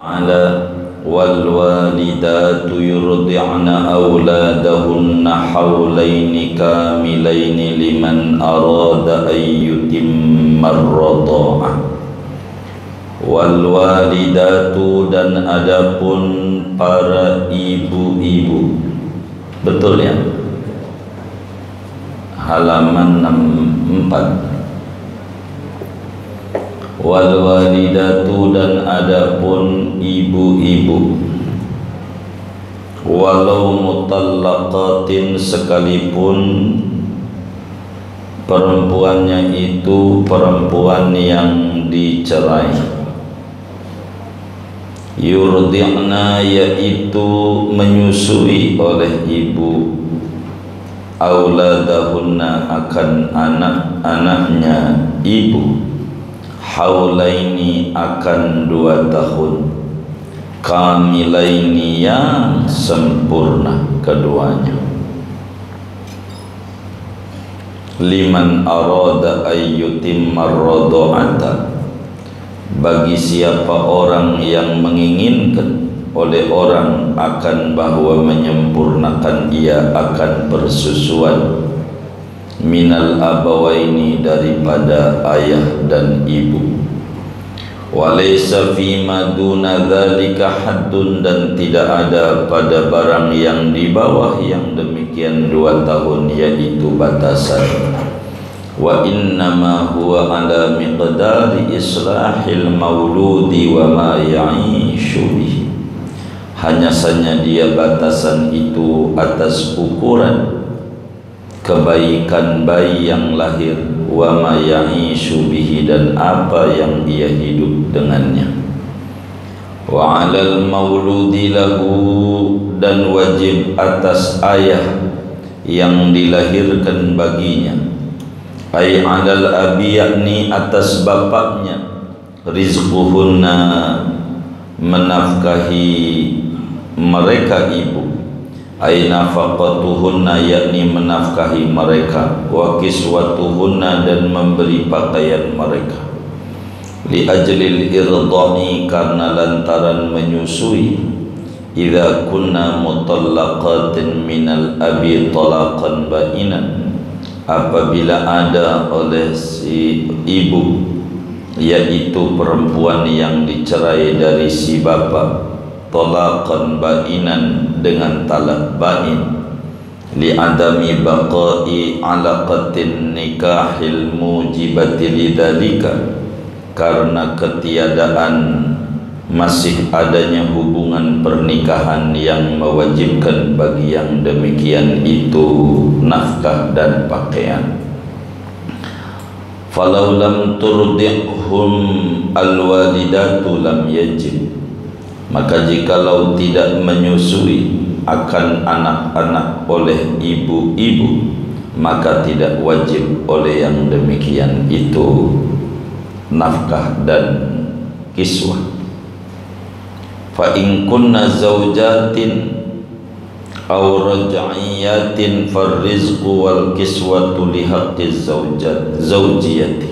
على والوالدات يرضعن أولادهن حولين كاملين لمن أراد أن يتم الرضاعة. Walwalidatu, dan adapun para ibu-ibu. Betul ya? Halaman 64. Walwalidatu, dan adapun ibu-ibu, walau mutallaqatin, sekalipun perempuannya itu perempuan yang dicerai. Yurdi'na, yaitu menyusui oleh ibu, auladahunna, akan anak-anaknya ibu, haulaini, akan 2 tahun, kamilaini, yang sempurna keduanya, liman arada ayyutimmar radha'ata, bagi siapa orang yang menginginkan oleh orang akan bahwa menyempurnakan ia akan persusuan, minal abawaini, daripada ayah dan ibu. Walaysa fima duna dzalika haddun, dan tidak ada pada barang yang di bawah yang demikian 2 tahun, yaitu batasan. Wa innama huwa ala miqdari islahil mauludi wa ma ya'ishu bihi, hanya saja dia batasan itu atas ukuran kebaikan bayi yang lahir, wa ma ya'ishu bihi, dan apa yang ia hidup dengannya. Wa 'alal mauludi lahu, dan wajib atas ayah yang dilahirkan baginya, ay 'alal abi, yakni atas bapaknya, rizquhunna, menafkahi mereka ibu, ay nafaqatuhunna, yakni menafkahi mereka, wa kiswatuhunna, dan memberi pakaian mereka, li ajlil irdha'i, karena lantaran menyusui, idza kunna mutallaqatin minal abi talaqan ba'inan, apabila ada oleh si ibu, yaitu perempuan yang dicerai dari si bapa, talaqan ba'inan, dengan talak ba'in, li adami baqa'i alaqatin nikahil mujibati lidzalika, karena ketiadaan masih adanya hubungan pernikahan yang mewajibkan bagi yang demikian itu nafkah dan pakaian. Falau lam turdi'hum alwalidatu lam yajib, maka jikalau tidak menyusui akan anak-anak oleh ibu-ibu, maka tidak wajib oleh yang demikian itu nafkah dan kiswah. Fa in kunna zawjatin aw raj'iyatin farrizqu wal kiswatu li haqqiz zawjiyati,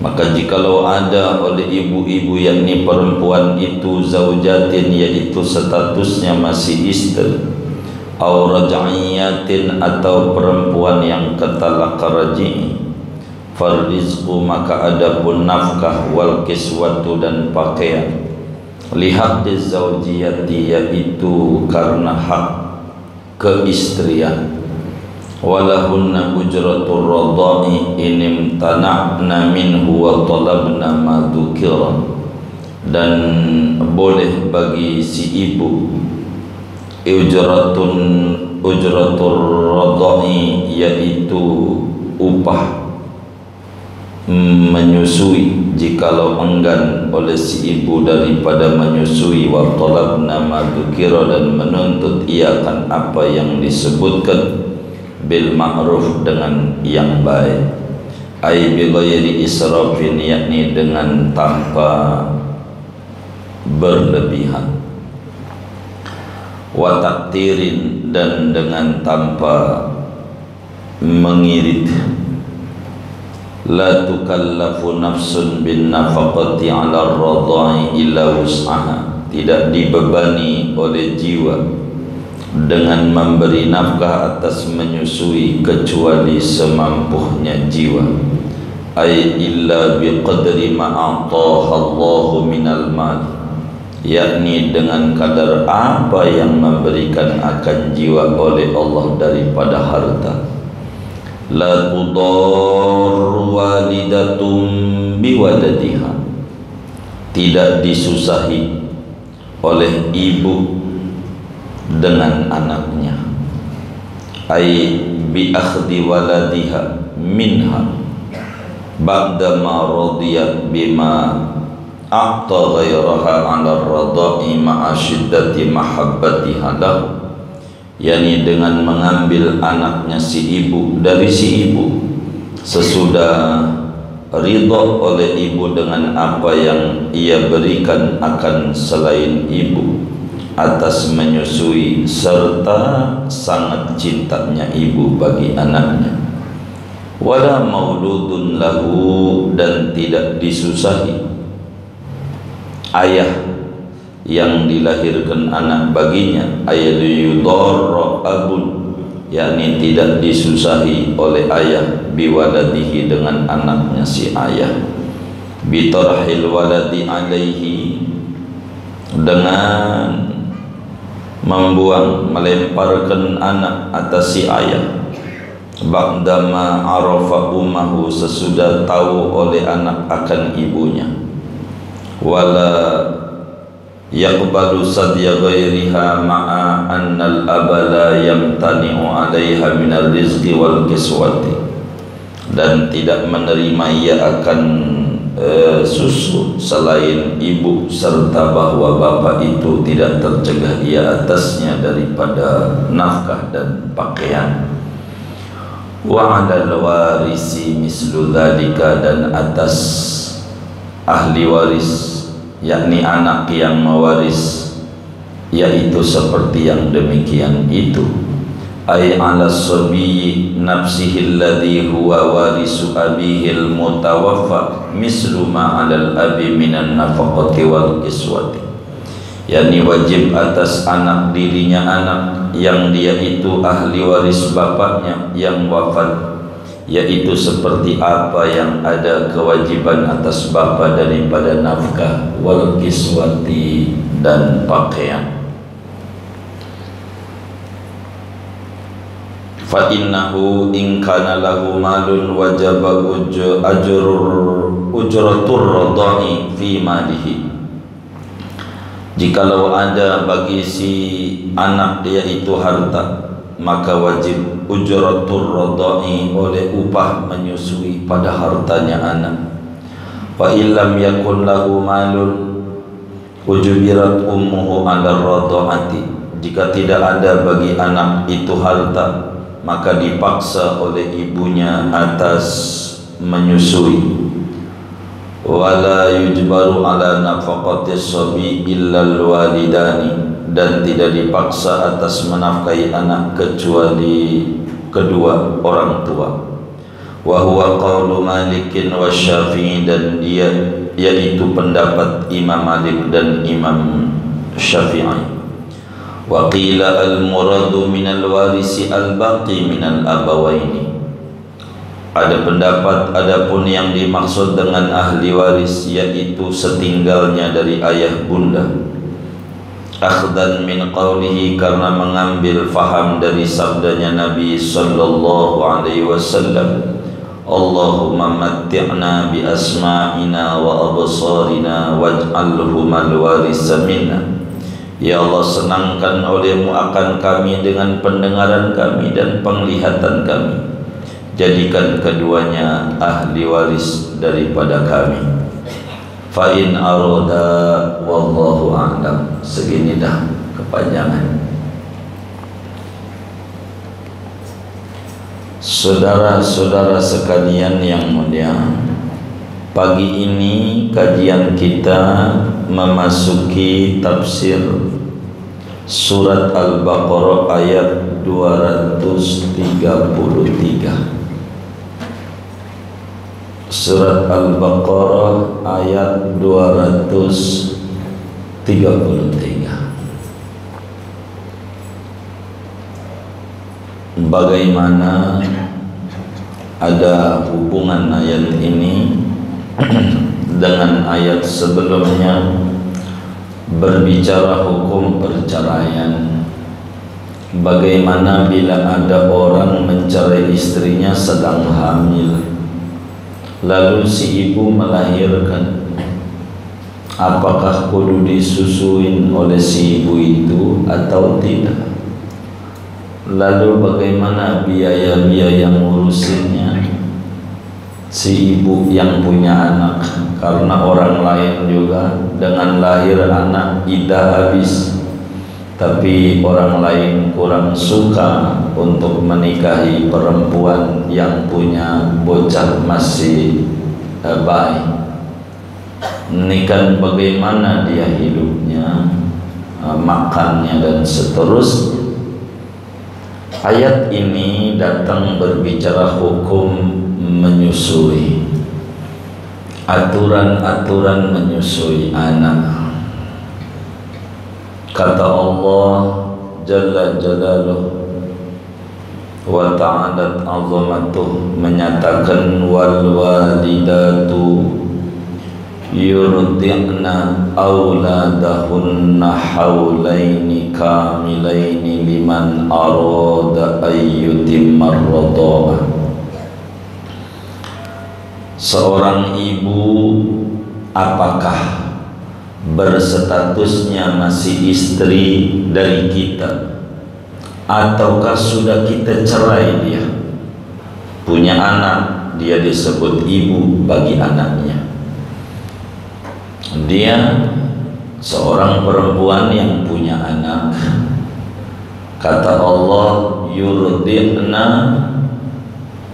maka jikalau ada oleh ibu-ibu yakni perempuan itu zaujatin, yaitu statusnya masih istri, aw raj'iyatin, atau perempuan yang ketalak raji, farrizqu, maka adapun nafkah, wal kiswatu, dan pakaian, lihaqqiz zawjiyati, yaitu karena hak keistrian, walahunna ujratur radha'i in imtana'na minhu wa talabna ma dzukira, dan boleh bagi si ibu ujratur radha'i, yaitu upah menyusui, jikalau enggan oleh si ibu daripada menyusui, wa talabna ma dzukira, dan menuntut ia akan apa yang disebutkan, bil ma'ruf, dengan yang baik, ay bi ghairi israfin, yakni dengan tanpa berlebihan, wa taktirin, dan dengan tanpa mengirit, La tukallafu nafsun bin nafaqati ala radha'i illa wus'aha. Tidak dibebani oleh jiwa dengan memberi nafkah atas menyusui kecuali semampunya jiwa. Ay illa biqadri ma a'taha Allahu minal mal, yakni dengan kadar apa yang memberikan akan jiwa oleh Allah daripada harta. La tudarru walidatum biwaladiha. Tidak disusahi oleh ibu dengan anaknya. Ai bi akhdhi waladiha minha ba'da ma radiyat bima a'ta ghairaha 'ala ar-radha'i ma'a syiddati mahabbatiha lahu, yakni dengan mengambil anaknya si ibu dari si ibu sesudah ridha oleh ibu dengan apa yang ia berikan akan selain ibu atas menyusui serta sangat cintanya ibu bagi anaknya. Wala mauludun lahu, dan tidak disusahi ayah yang dilahirkan anak baginya. Ayat yudarra abun, yakni tidak disusahi oleh ayah biwaladihi dengan anaknya si ayah. Bitarhil waladi alaihi, dengan membuang, melemparkan anak atas si ayah. Ba'dama arafa ummahu, sesudah tahu oleh anak akan ibunya. Wala yaqbalu sadya ghairiha ma'a annal abala yamtani'u 'alaiha minal rizqi wal kiswati, dan tidak menerima ia akan susu selain ibu, serta bahwa bapa itu tidak tercegah ia atasnya daripada nafkah dan pakaian. Wa 'alal warisi mislu dzalika, dan atas ahli waris, yakni anak yang mewaris, yaitu seperti yang demikian itu. Ay 'ala sabiyyi nafsihi alladhi huwa warisu abihil mutawaffa mislu ma 'alal abi minan nafaqati wal kiswati, yakni wajib atas anak dirinya anak yang dia itu ahli waris bapaknya yang wafat, yaitu seperti apa yang ada kewajiban atas bapa daripada nafkah wal kiswati dan pakaian. Fa innahu in kana lahu malun wajaba ujratur radha'i fi malihi. Jikalau ada bagi si anak yaitu harta, maka wajib ujratur radha'i, oleh upah menyusui pada hartanya anak. Fa illam yakun lahu malun ujubirat ummuhu 'ala radha'ati. Jika tidak ada bagi anak itu harta, maka dipaksa oleh ibunya atas menyusui. Wala yujbaru 'ala nafaqati shabi illa al-walidani, dan tidak dipaksa atas menafkahi anak kecuali kedua orang tua. Wa huwa qawlu Malikin wa Syafi'i, dan dia yaitu pendapat Imam Malik dan Imam Syafi'i. Wa qila al-muradu minal warisi al-baqi minal abawaini. Ada pendapat adapun yang dimaksud dengan ahli waris yaitu setinggalnya dari ayah bunda. Akhdan min qawlihi, karena mengambil faham dari sabdanya Nabi sallallahu alaihi wasallam, Allahumma matti'na bi asma'ina wa absarina waj'alhumal warisa minna. Ya Allah, senangkan olehmu akan kami dengan pendengaran kami dan penglihatan kami, jadikan keduanya ahli waris daripada kami. Fa in arada wallahu a'lam. Segini dah kepanjangan. Saudara-saudara sekalian yang mulia, pagi ini kajian kita memasuki tafsir surat Al-Baqarah ayat 233. Surat Al-Baqarah ayat 233. Bagaimana ada hubungan ayat ini dengan ayat sebelumnya berbicara hukum perceraian? Bagaimana bila ada orang mencerai istrinya sedang hamil, lalu si ibu melahirkan, apakah kudu disusuin oleh si ibu itu atau tidak? Lalu bagaimana biaya-biaya ngurusinnya si ibu yang punya anak? Karena orang lain juga dengan lahir anak iddah habis, tapi orang lain kurang suka untuk menikahi perempuan yang punya bocah masih bayi. Ini kan bagaimana dia hidupnya, makannya dan seterusnya. Ayat ini datang berbicara hukum menyusui, aturan-aturan menyusui anak. Kata Allah Jalla Jalaluh wa ta'alat azamatuh menyatakan, wal walidatu yurdi'na auladahunna haulaini kamilaini liman arada ayyutimmar radha'ah. Seorang ibu apakah berstatusnya masih istri dari kita, ataukah sudah kita cerai dia? Punya anak, dia disebut ibu bagi anaknya. Dia seorang perempuan yang punya anak. Kata Allah, yurdi'na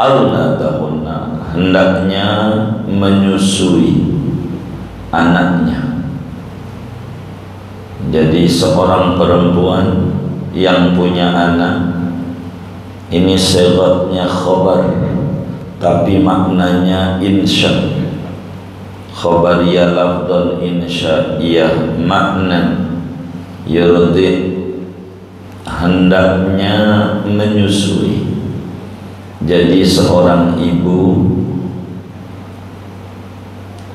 auladahunna, hendaknya menyusui anaknya. Jadi seorang perempuan yang punya anak, ini sigatnya khabar tapi maknanya insya. Khabariyah lafdhan insya'iyah makna yurdi, hendaknya menyusui. Jadi seorang ibu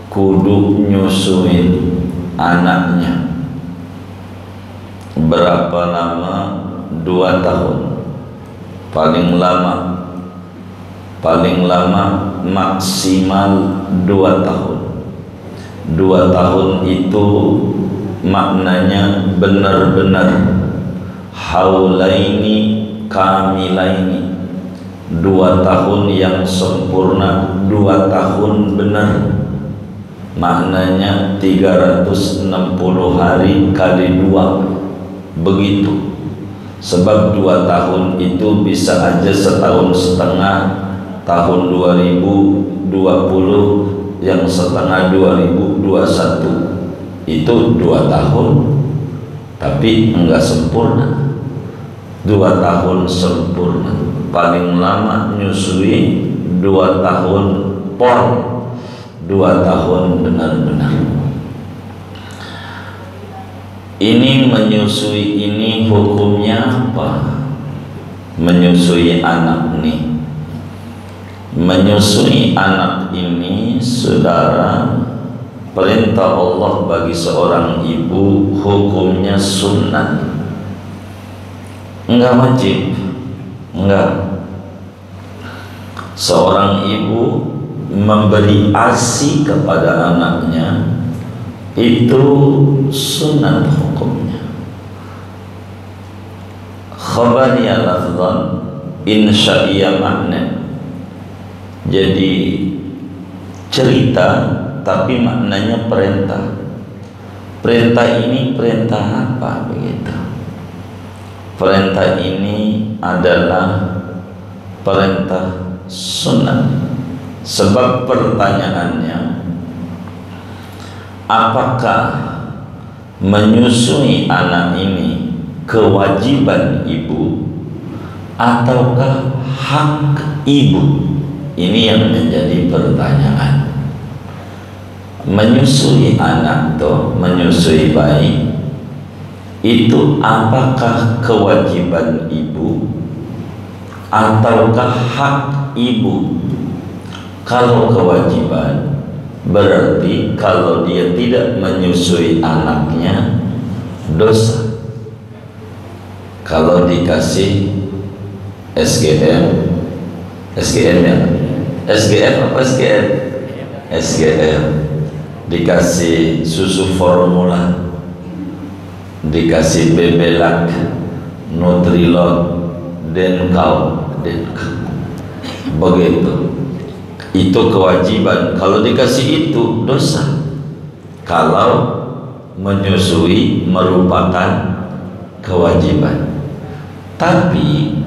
kudu nyusuin anaknya. Berapa lama? 2 tahun paling lama maksimal 2 tahun. 2 tahun itu maknanya benar-benar haulaini kamilaini, 2 tahun yang sempurna, 2 tahun benar. Maknanya 360 hari kali 2, begitu. Sebab 2 tahun itu bisa aja setahun setengah, tahun 2020 yang setengah 2021, itu 2 tahun tapi enggak sempurna. 2 tahun sempurna, paling lama nyusui 2 tahun pon, 2 tahun benar-benar. Ini menyusui ini hukumnya apa? Menyusui anak nih, menyusui anak ini, saudara, perintah Allah bagi seorang ibu, hukumnya sunnah, enggak wajib, enggak. Seorang ibu memberi ASI kepada anaknya itu sunnah hukumnya. Khabariyah lafdhan insya'iyah makna. Jadi cerita tapi maknanya perintah. Perintah ini perintah apa begitu? Perintah ini adalah perintah sunnah. Sebab pertanyaannya, apakah menyusui anak ini kewajiban ibu ataukah hak ibu? Ini yang menjadi pertanyaan. Menyusui anak atau menyusui bayi itu apakah kewajiban ibu ataukah hak ibu? Kalau kewajiban, berarti kalau dia tidak menyusui anaknya dosa. Kalau dikasih SGM ya, SGF apa SGM? SGM, dikasih susu formula, dikasih bebelak, Nutrilon, Denkau, begitu. Itu kewajiban. Kalau dikasih itu dosa. Kalau menyusui merupakan kewajiban. Tapi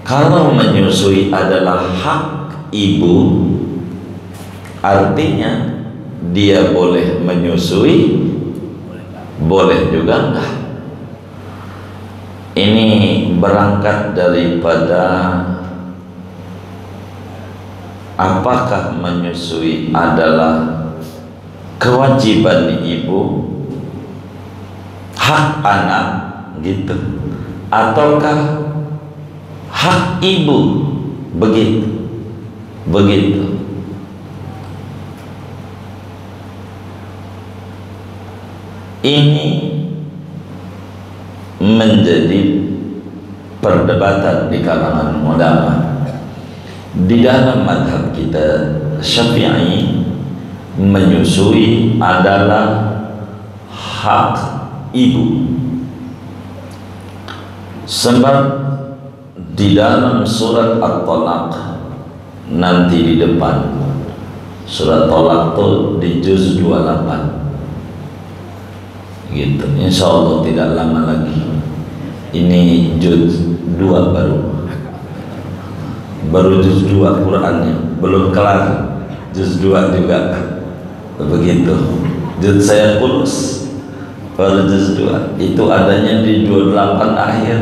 kalau menyusui adalah hak ibu, artinya dia boleh menyusui, boleh juga enggak. Ini berangkat daripada apakah menyusui adalah kewajiban ibu, hak anak gitu, ataukah hak ibu, begitu. Ini menjadi perdebatan di kalangan ulama. Di dalam mazhab kita Syafi'i, menyusui adalah hak ibu. Sebab di dalam surat At-Talaq, nanti di depan surat Talaq itu di juz 28 gitu, insya Allah tidak lama lagi. Ini juz 2 baru juz 2 Qurannya, belum kelar juz 2 juga begitu. Juz saya kulus baru juz 2, itu adanya di 28 akhir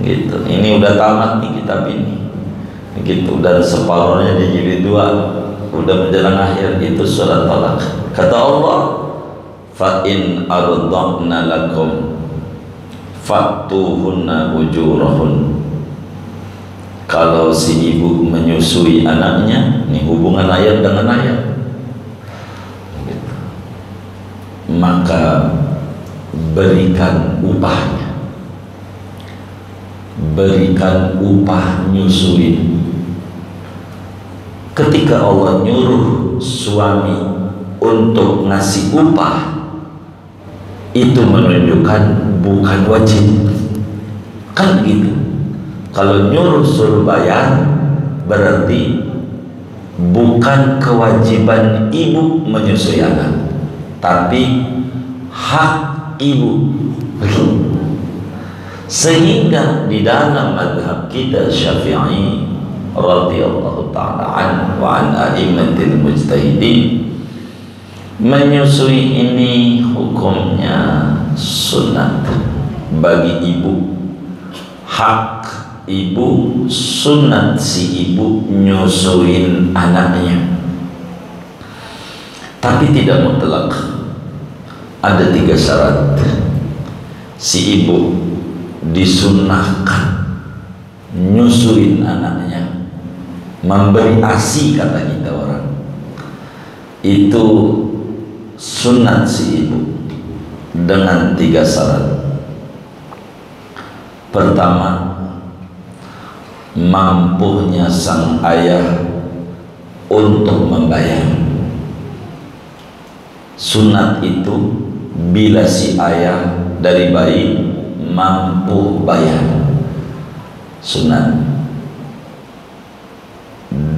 gitu. Ini udah tamat nih kitab ini gitu, dan separuhnya di jilid 2 udah menjelang akhir. Itu surat Talaq. Kata Allah, fa in arda'na lakum fatuhunna ujurahun. Kalau si ibu menyusui anaknya, ini hubungan ayat dengan ayat, maka berikan upahnya, berikan upah nyusui. Ketika Allah nyuruh suami untuk ngasih upah, itu menunjukkan bukan wajib, kan gitu. Kalau nyuruh suruh bayar, berarti bukan kewajiban ibu menyusui anak, tapi hak ibu. Sehingga di dalam mazhab kita Syafi'i radhiyallahu ta'ala an wa an a'immatil mujtahidin, menyusui ini hukumnya sunat bagi ibu, hak ibu, sunat si ibu nyusuin anaknya. Tapi tidak mutlak, ada 3 syarat. Si ibu disunahkan nyusuin anaknya, memberi ASI kata kita orang, itu sunat si ibu dengan 3 syarat. Pertama, mampunya sang ayah untuk membayar. Sunat itu bila si ayah dari bayi mampu bayar, sunat.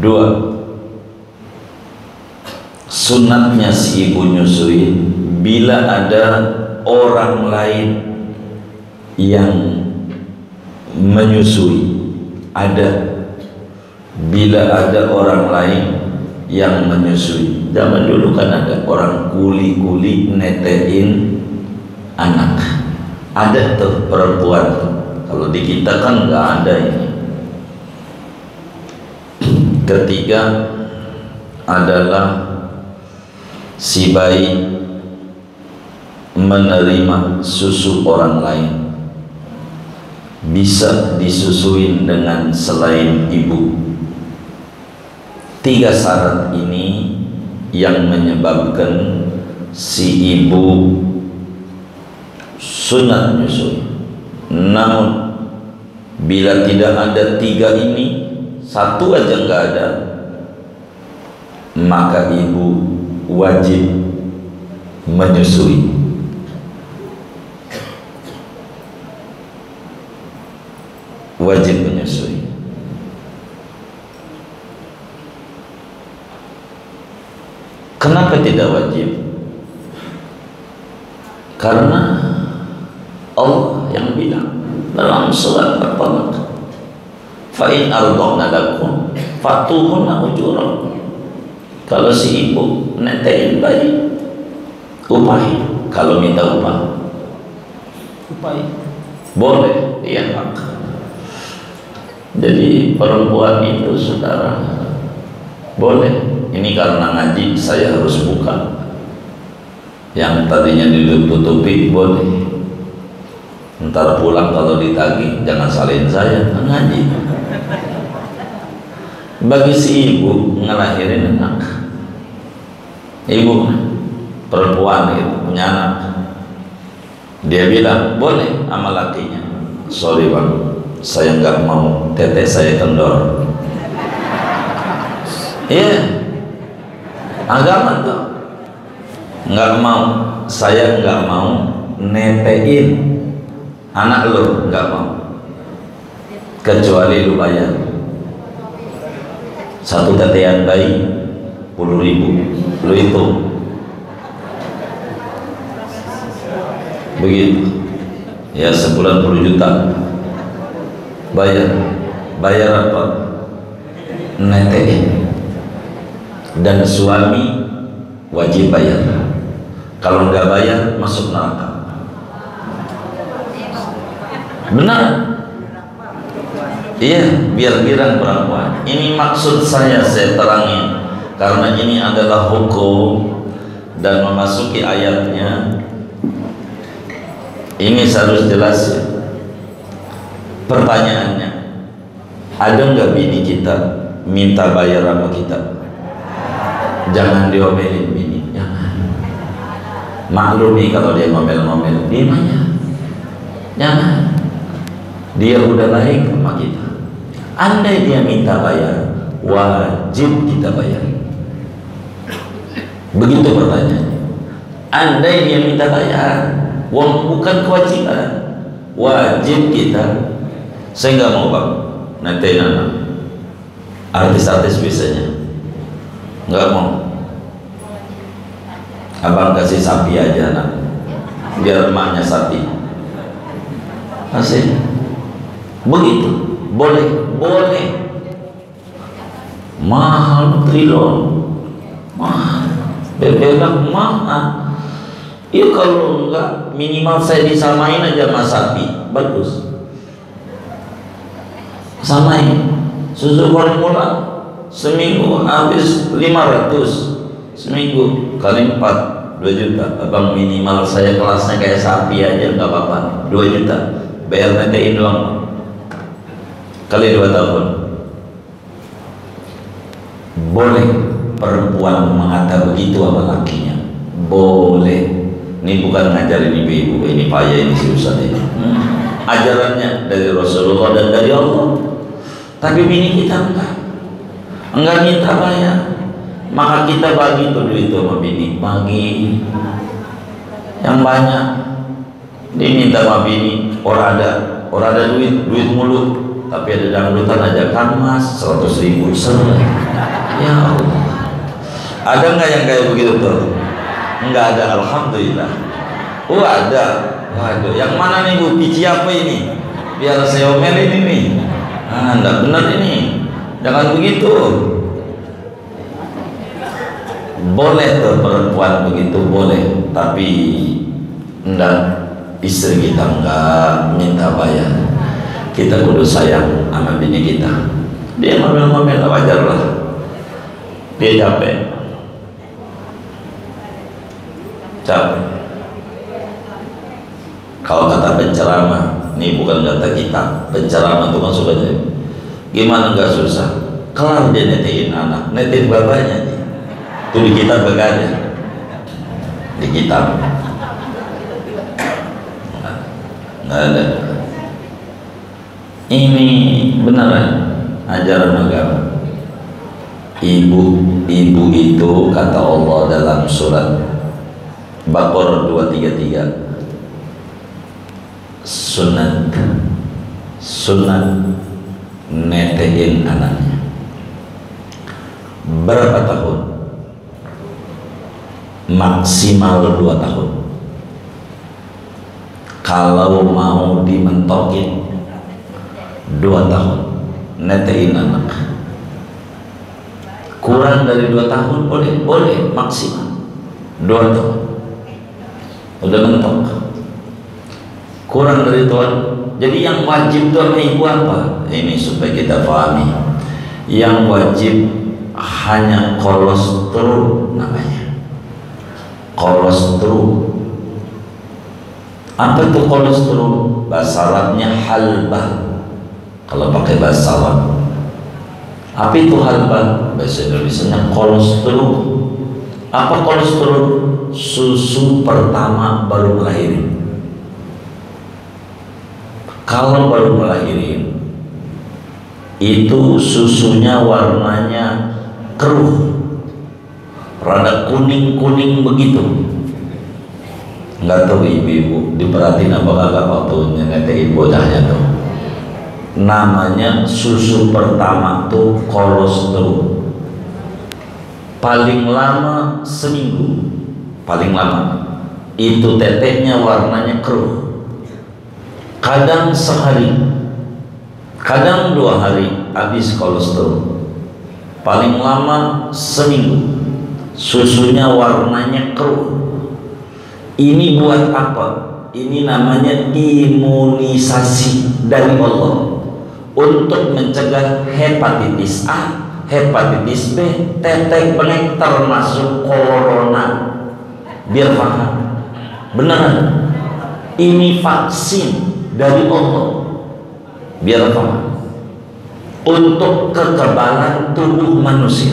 2, sunatnya si ibu nyusui bila ada orang lain yang menyusui. Bila ada orang lain yang menyusui. Zaman dulu kan ada orang kuli-kuli netein anak, ada tuh perempuan. Kalau di kita kan nggak ada ini. ketiga adalah si bayi menerima susu orang lain, bisa disusuin dengan selain ibu. Tiga syarat ini yang menyebabkan si ibu sunat menyusui. Namun bila tidak ada tiga ini, satu aja nggak ada, maka ibu wajib menyusui. Wajib menyusui. Kenapa tidak wajib? Karena Allah yang bilang dalam surat At-Talaq, fa in arda'na lakum fatuhunna ujurahum. Kalau si ibu netein bayi, upahi. Kalau minta upah, upahi. Boleh, dia hak. Jadi perempuan itu saudara boleh. Ini karena ngaji saya harus buka. Yang tadinya ditutupi boleh. Ntar pulang kalau ditagih jangan salin saya, ngaji. Bagi si ibu ngelahirin anak, ibu perempuan itu punya anak, dia bilang boleh sama lakinya, sorry bang, saya nggak mau teteh saya kendor. Iya, agama tuh nggak mau, saya nggak mau netein anak lo, nggak mau, kecuali lu bayar satu tetean bayi 10.000, lu hitung begitu ya, sebulan 10 juta bayar apa? Netein. Dan suami wajib bayar. Kalau nggak bayar masuk neraka. Benar? Iya, biar girang perempuan. Ini maksud saya terangin karena ini adalah hukum dan memasuki ayatnya. Ini harus jelas. Pertanyaannya, ada nggak bini kita minta bayar sama kita? Jangan diomelin bini, jangan. Maklumi kalau dia ngomel-ngomel, diam aja. Jangan. Dia udah baik sama kita. Andai dia minta bayar, wajib kita bayar. Begitu pertanyaannya. Andai dia minta bayar, bukan kewajiban, wajib kita. Saya nggak mau bang, nanti anak artis-artis biasanya nggak mau. Abang kasih sapi aja anak, biar emaknya sapi. Masih begitu, boleh mahal trilon, mahal bebelak mahal. Ya kalau enggak minimal saya disamain aja sama sapi, bagus. Samain susu formula seminggu habis 500, seminggu kali 4 2 juta. Abang minimal saya kelasnya kayak sapi aja nggak apa-apa, 2 juta bayar netein doang kali 2 tahun. Boleh perempuan mengata begitu sama lakinya, boleh. Ini bukan ngajarin ibu-ibu, ini payah ini si Ustaz ini. Ajarannya dari Rasulullah dan dari Allah. Tapi bini kita enggak minta bayar, maka kita bagi tuh duit sama bini, bagi yang banyak. Dia minta sama bini, orang ada duit mulu, tapi ada dangdutan aja kan mas 100.000 selesai. Ya Allah, ada nggak yang kayak begitu tuh? Enggak ada, alhamdulillah. Oh ada, waduh, yang mana nih bu? Pici apa ini? Biar saya omelin ini. Enggak benar ini, jangan begitu. Boleh tuh perempuan begitu, boleh, tapi enggak, istri kita enggak minta bayar. Kita kudu sayang sama bini kita. Dia ngomel-ngomel wajar lah. Dia capek. Kalau kata penceramah, ini bukan kata kita, penceramah itu kan suka jadi gimana, nggak susah, kelar dia netiin anak, netiin bapaknya. Itu di kitab begadang, di kitab nggak ada. Ini beneran ajaran agama. Ibu itu kata Allah dalam surat Baqarah 233, sunat netein anaknya. Berapa tahun? Maksimal 2 tahun. Kalau mau dimentokin 2 tahun netein anak. Kurang dari 2 tahun boleh maksimal 2 tahun udah mentok. Kurang dari Tuhan. Jadi yang wajib itu sama ibu apa? Ini supaya kita pahami. Yang wajib hanya kolostrum namanya. Kolostrum. Apa itu kolostrum? Bahasa Arabnya halbah. Kalau pakai bahasa Arab. Apa itu halbah? Bahasa Indonesianya kolostrum. Apa kolostrum? Susu pertama baru melahirin. Kalau baru melahirin itu susunya warnanya keruh, rada kuning-kuning begitu. Nggak tahu ibu-ibu diperhatiin apa kagak waktu nyenetein bocahnya tuh. Namanya susu pertama tuh kolostrum. Paling lama seminggu, paling lama itu tetehnya warnanya keruh. Kadang sehari, kadang 2 hari habis kolostrum. Paling lama seminggu, susunya warnanya keruh. Ini buat apa? Ini namanya imunisasi dari Allah untuk mencegah hepatitis A, hepatitis B, tetek bengek, termasuk corona. Biar paham, beneran. Ini vaksin dari Allah, biar paham, untuk kekebalan tubuh manusia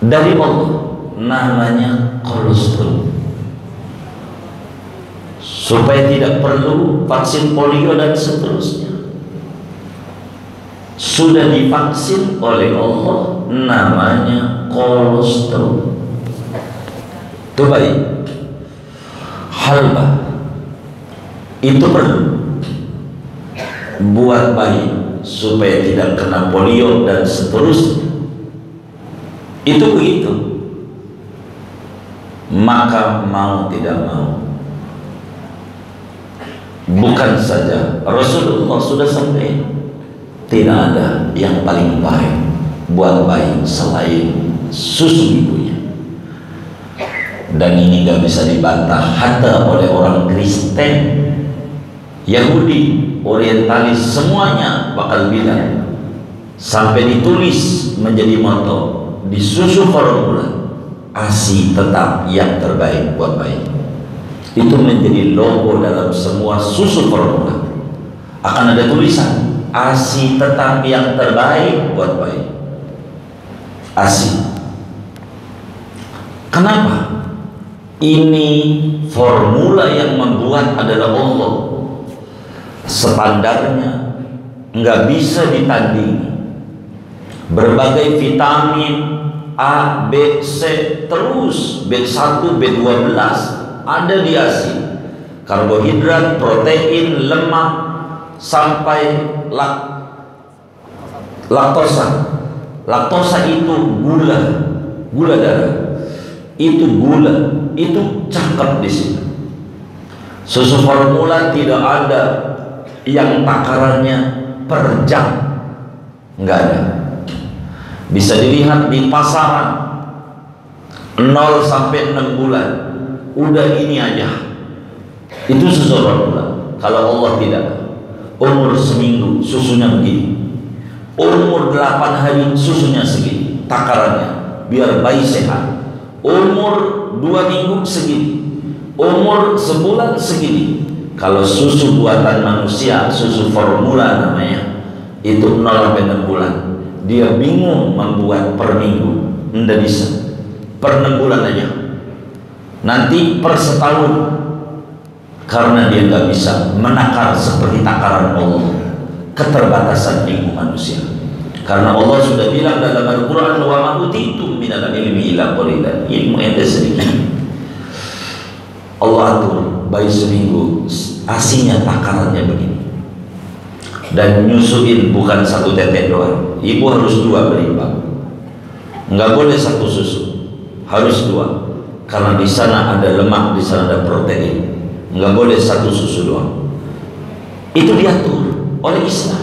dari Allah. Namanya kolostrum, supaya tidak perlu vaksin polio dan seterusnya. Sudah divaksin oleh Allah, namanya kolostrum. Itu baik. Halbah itu perlu buat bayi supaya tidak kena polio dan seterusnya. Itu begitu. Maka mau tidak mau, bukan saja Rasulullah sudah sampaikan, tidak ada yang paling baik buat bayi selain susu ibunya. Dan ini gak bisa dibantah hatta oleh orang Kristen, Yahudi, Orientalis, semuanya bakal bilang. Sampai ditulis menjadi moto di susu formula, ASI tetap yang terbaik buat bayi. Itu menjadi logo dalam semua susu formula. Akan ada tulisan ASI tetap yang terbaik buat bayi. ASI. Kenapa? Ini formula yang membuat adalah Allah. Standarnya nggak bisa ditandingi. Berbagai vitamin A, B, C, terus B1, B12 ada di ASI. Karbohidrat, protein, lemak, sampai laktosa. Laktosa itu gula darah. Itu gula, itu cakep di sini. Susu formula tidak ada yang takarannya per jam, nggak ada. Bisa dilihat di pasaran 0 sampai 6 bulan udah ini aja, itu susu formula. Kalau Allah tidak, umur seminggu susunya begini, umur 8 hari susunya segini. takarannya biar bayi sehat. Umur 2 minggu segini, umur sebulan segini. Kalau susu buatan manusia, susu formula namanya, itu 0-6 bulan. Dia bingung membuat per minggu, tidak bisa. Per 6 bulan aja. Nanti per setahun, karena dia nggak bisa menakar seperti takaran Allah, keterbatasan ilmu manusia. Karena Allah sudah bilang dalam Al-Quran, wa ma utitum minal ilmi illa qalilan, ilmu ente sedikit. Allah atur bayi seminggu, asinya takarannya begini, dan nyusuin bukan 1 tetes doang. Ibu harus 2 berimbang, nggak boleh 1 susu, harus 2, karena di sana ada lemak, di sana ada protein. Nggak boleh 1 susu doang. Itu diatur oleh Islam.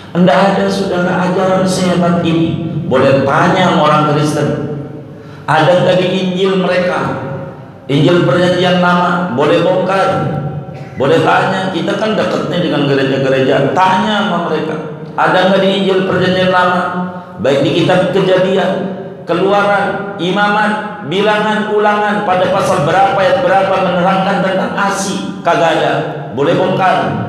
Tidak ada saudara ajaran sehebat ini. Boleh tanya sama orang Kristen, ada nggak di Injil mereka, Injil Perjanjian Lama, boleh bongkar, boleh tanya. Kita kan dekatnya dengan gereja-gereja, tanya sama mereka, ada nggak di Injil Perjanjian Lama, baik di kitab Kejadian, Keluaran, Imamat, Bilangan, Ulangan, pada pasal berapa, ayat berapa menerangkan tentang ASI? Kagak ada. Boleh bongkar.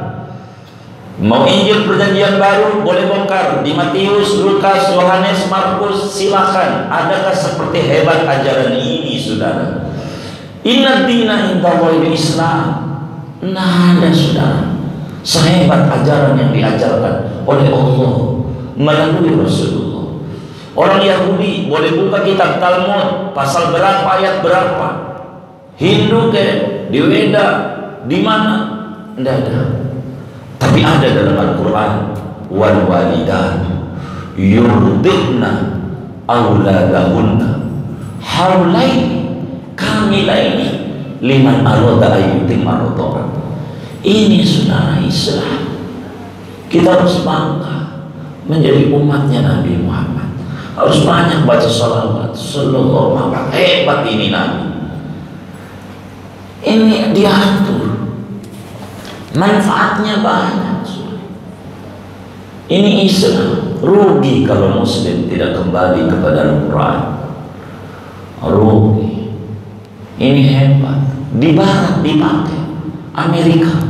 Mau Injil Perjanjian Baru, boleh bongkar. Di Matius, Lukas, Yohanes, Markus, silakan. Adakah seperti hebat ajaran ini, saudara? Inna dina indallahi Islam. Nah, ada saudara, sehebat ajaran yang diajarkan oleh Allah melalui Rasulullah. Orang Yahudi boleh buka kitab Talmud, pasal berapa, ayat berapa. Hindu ke, di Weda, di mana? Tidak ada. Tapi ada dalam Al-Quran, wal walidat yurdina auladahunna haulaini kamilaini liman arada ayyutim marotokan. Ini saudara Islam. Kita harus bangga menjadi umatnya Nabi Muhammad. Harus banyak baca salawat, sallallahu alaihi wasallam. Hebat ini Nabi. Ini diatur, manfaatnya banyak. Ini Islam. Rugi kalau Muslim tidak kembali kepada Al-Quran. Rugi. Ini hebat. Di Barat dipakai. Amerika,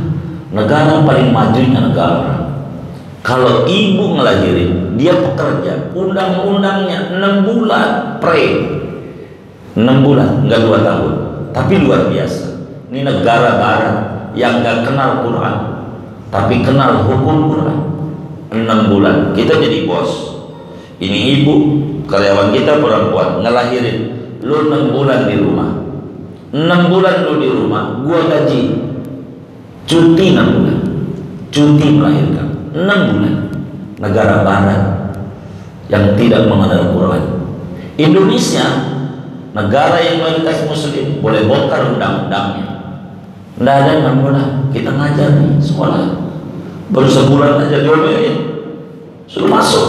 negara paling majunya negara. Kalau ibu ngelahirin, dia pekerja, undang-undangnya 6 bulan pre, 6 bulan, enggak 2 tahun. Tapi luar biasa. Ini negara Barat yang nggak kenal Quran, tapi kenal hukum Quran. 6 bulan kita jadi bos. Ini ibu, karyawan kita perempuan, ngelahirin, lu 6 bulan di rumah, 6 bulan lu di rumah, gua gaji, cuti 6 bulan, cuti melahirkan 6 bulan. Negara Barat yang tidak mengenal Quran. Indonesia, negara yang mayoritas Muslim, boleh bongkar undang-undangnya. Tidak ada 6 bulan. Kita ngajar nih sekolah, baru sebulan aja diomelin, suruh masuk.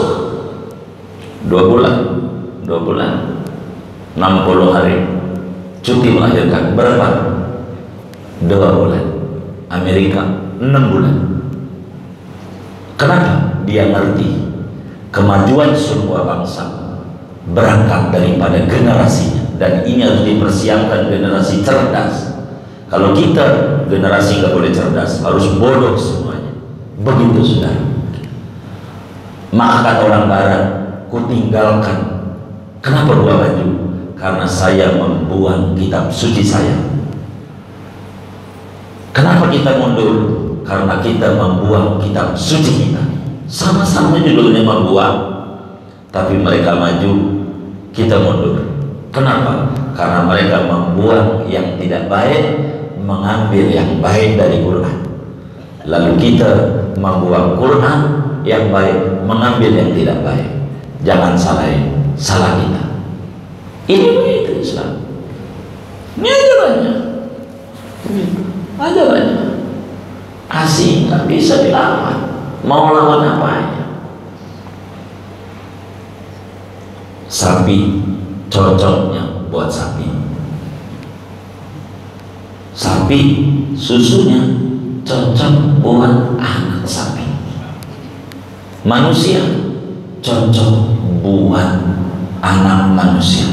2 bulan, 60 hari cuti melahirkan. Berapa? 2 bulan. Amerika 6 bulan. Kenapa? Dia ngerti kemajuan semua bangsa berangkat daripada generasinya, dan ini harus dipersiapkan generasi cerdas. Kalau kita generasi nggak boleh cerdas, harus bodoh semuanya. Begitu sudah. Maka kata orang Barat, ku tinggalkan. Kenapa gua maju? Karena saya membuang kitab suci saya. Kenapa kita mundur? Karena kita membuang kitab suci kita. Sama-sama judulnya membuang, tapi mereka maju, kita mundur. Kenapa? Karena mereka membuang yang tidak baik, mengambil yang baik dari Quran. Lalu kita membuang Quran yang baik, mengambil yang tidak baik. Jangan salahin, salah kita. Ini itu Islam. Ini ajarannya. Ajarannya. Asing nggak bisa dilawan. Mau lawan apa aja. Sapi cocoknya buat sapi. Sapi susunya cocok buat anak sapi. Manusia cocok buat anak manusia.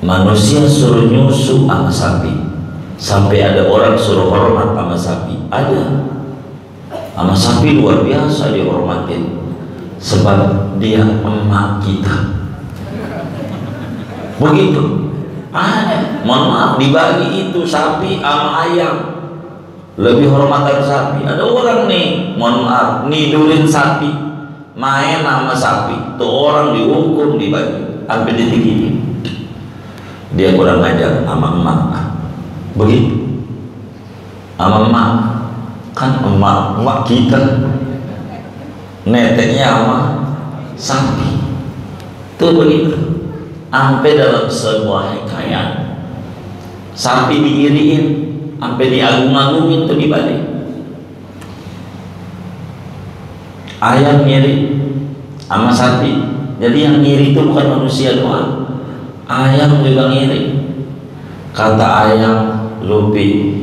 Manusia suruh nyusu sama sapi, sampai ada orang suruh hormat sama sapi. Ada sama sapi luar biasa dihormatin, sebab dia emak kita. Begitu. Ada, mohon maaf, dibagi itu sapi sama ayam, lebih hormatan sapi. Ada orang nih, mohon maaf, nidurin sapi, main sama sapi, tuh orang dihukum, dibagi sampai detik ini. Dia kurang ajar sama emak. Begitu sama emak, kan emak kita neteknya sama sapi tuh begitu. Sampai dalam sebuah hikayat sapi diiriin sampai diagung-agungin tuh dibalik. Ayam ngiri sama sapi, jadi yang ngiri itu bukan manusia doang, ayam juga ngiri. Kata ayam, Lupi,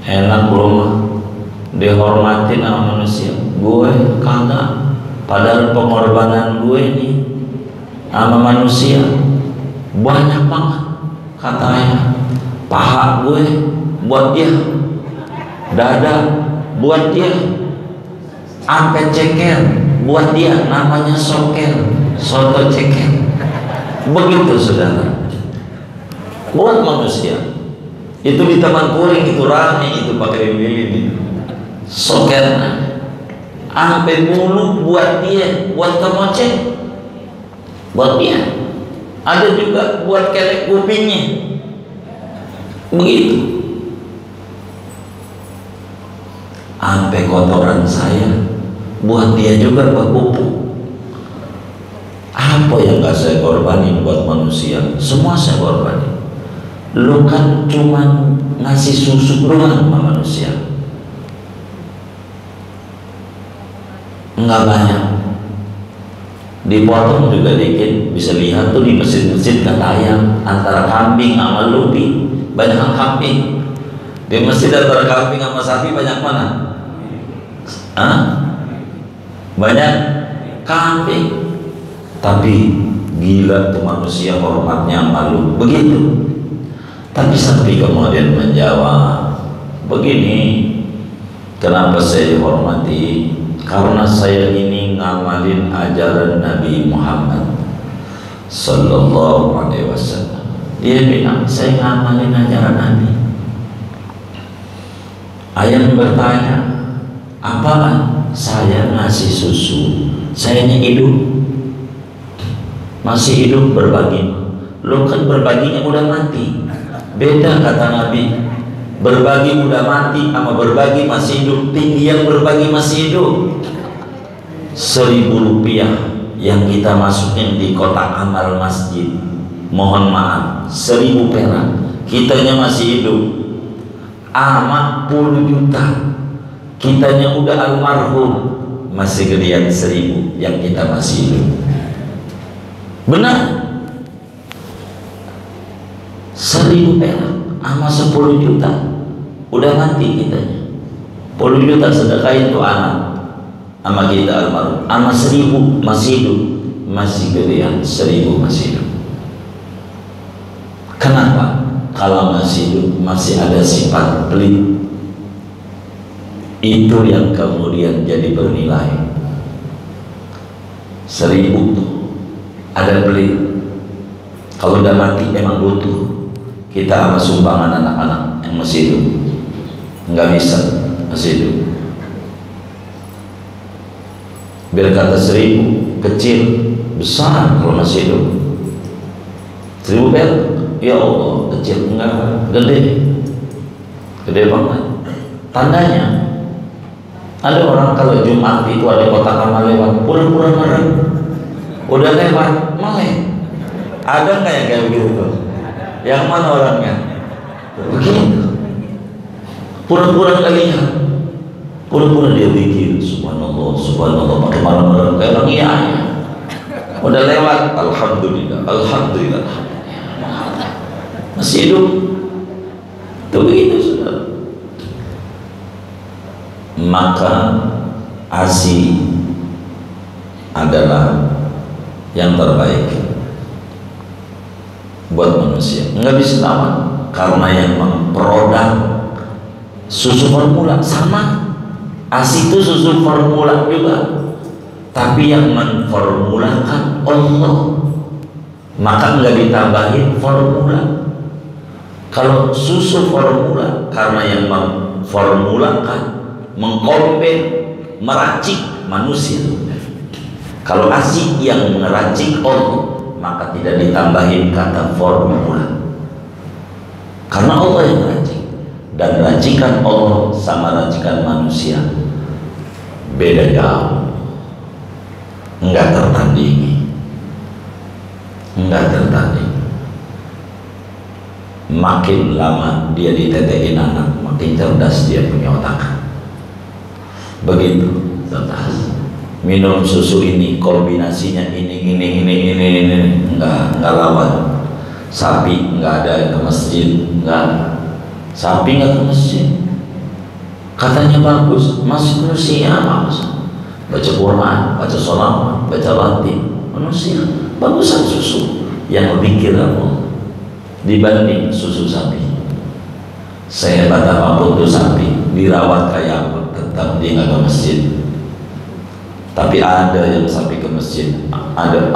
enak rumah dihormatin sama manusia, gue kagak. Padahal pengorbanan gue nih sama manusia banyak banget. Kata ayam, paha gue buat dia, dada buat dia, sampai ceker buat dia, namanya soker, soto ceker. Begitu saudara, buat manusia. Itu di Taman Puring itu rame, itu pakai lilin itu soker, sampai bulu buat dia, buat kemoceng buat dia. Ada juga buat kelek kupingnya. Begitu. Sampai kotoran saya buat dia juga, buat pupuk. Apa yang gak saya korbanin buat manusia? Semua saya korbanin. Lu kan cuma ngasih susu doang sama manusia, enggak banyak. Dipotong juga dikit. Bisa lihat tuh di masjid-masjid kata ayam, antara kambing sama lupi banyak kambing. Di masjid antara kambing sama sapi banyak mana? Hah? Banyak kambing. Tapi gila tuh manusia hormatnya malu. Begitu. Tapi sapi kemudian menjawab, begini, kenapa saya dihormati? Karena saya ini ngamalin ajaran Nabi Muhammad Sallallahu Alaihi Wasallam. Dia bilang, saya ngamalin ajaran Nabi. Ayam bertanya, apaan? Saya ngasih susu, sayanya hidup, masih hidup berbagi. Lo kan berbaginya udah mati. Beda kata Nabi, berbagi udah mati sama berbagi masih hidup. Tinggi yang berbagi masih hidup. 1.000 rupiah yang kita masukin di kotak amal masjid, mohon maaf, 1.000 perak, kitanya masih hidup. Amat puluh juta, kitanya udah almarhum, masih gedean 1.000 yang kita masih hidup. Benar? 1.000 perak sama 10 juta udah mati kitanya. 10 juta sedekahin tuh anak sama kita almarhum, sama 1.000 masih hidup, masih gedean 1.000 masih hidup. Kenapa? Kalau masih hidup masih ada sifat pelit, itu yang kemudian jadi bernilai. 1.000 tuh ada pelit. Kalau udah mati emang butuh. Kita sama sumbangan anak-anak yang masih hidup, nggak bisa, masih hidup. Biar kata 1.000 kecil, besar kalau masih hidup. 1.000 perak, ya Allah, kecil, enggak, gede, gede banget. Tandanya ada orang kalau Jumat itu ada kotak amal lewat, pura-pura marah, udah lewat melek. Ada nggak yang kayak begitu? Yang mana orangnya? Begitu, pura-pura nggak lihat, pura-pura dia bikin subhanallah, subhanallah, pakai marah-marah kayak orang iya. Udah lewat, alhamdulillah, alhamdulillah, masih hidup. Itu begitu saudara. Maka ASI adalah yang terbaik buat manusia. Nggak bisa lawan, karena yang memproduk susu formula sama, ASI itu susu formula juga, tapi yang memformulakan Allah, maka nggak ditambahin formula. Kalau susu formula, karena yang memformulakan, mengkompet, meracik manusia. Kalau ASI yang meracik Allah, maka tidak ditambahin kata formula, karena Allah yang meracik. Dan racikan Allah sama racikan manusia beda jauh, enggak tertandingi, enggak tertandingi. Makin lama dia ditetein anak, makin cerdas dia punya otak. Begitu cerdas. Minum susu ini, kombinasinya ini, enggak lawan. Sapi enggak ada ke masjid, enggak. Sapi enggak ke masjid. Katanya bagus, masih manusia bagus. Baca Quran, baca sholawat, baca lati, manusia. Bagusan susu yang pikir Allah dibanding susu sapi. Sehebat apapun tuh sapi, dirawat kayak apa, tetap dia nggak ke masjid. Tapi ada yang sapi ke masjid, ada.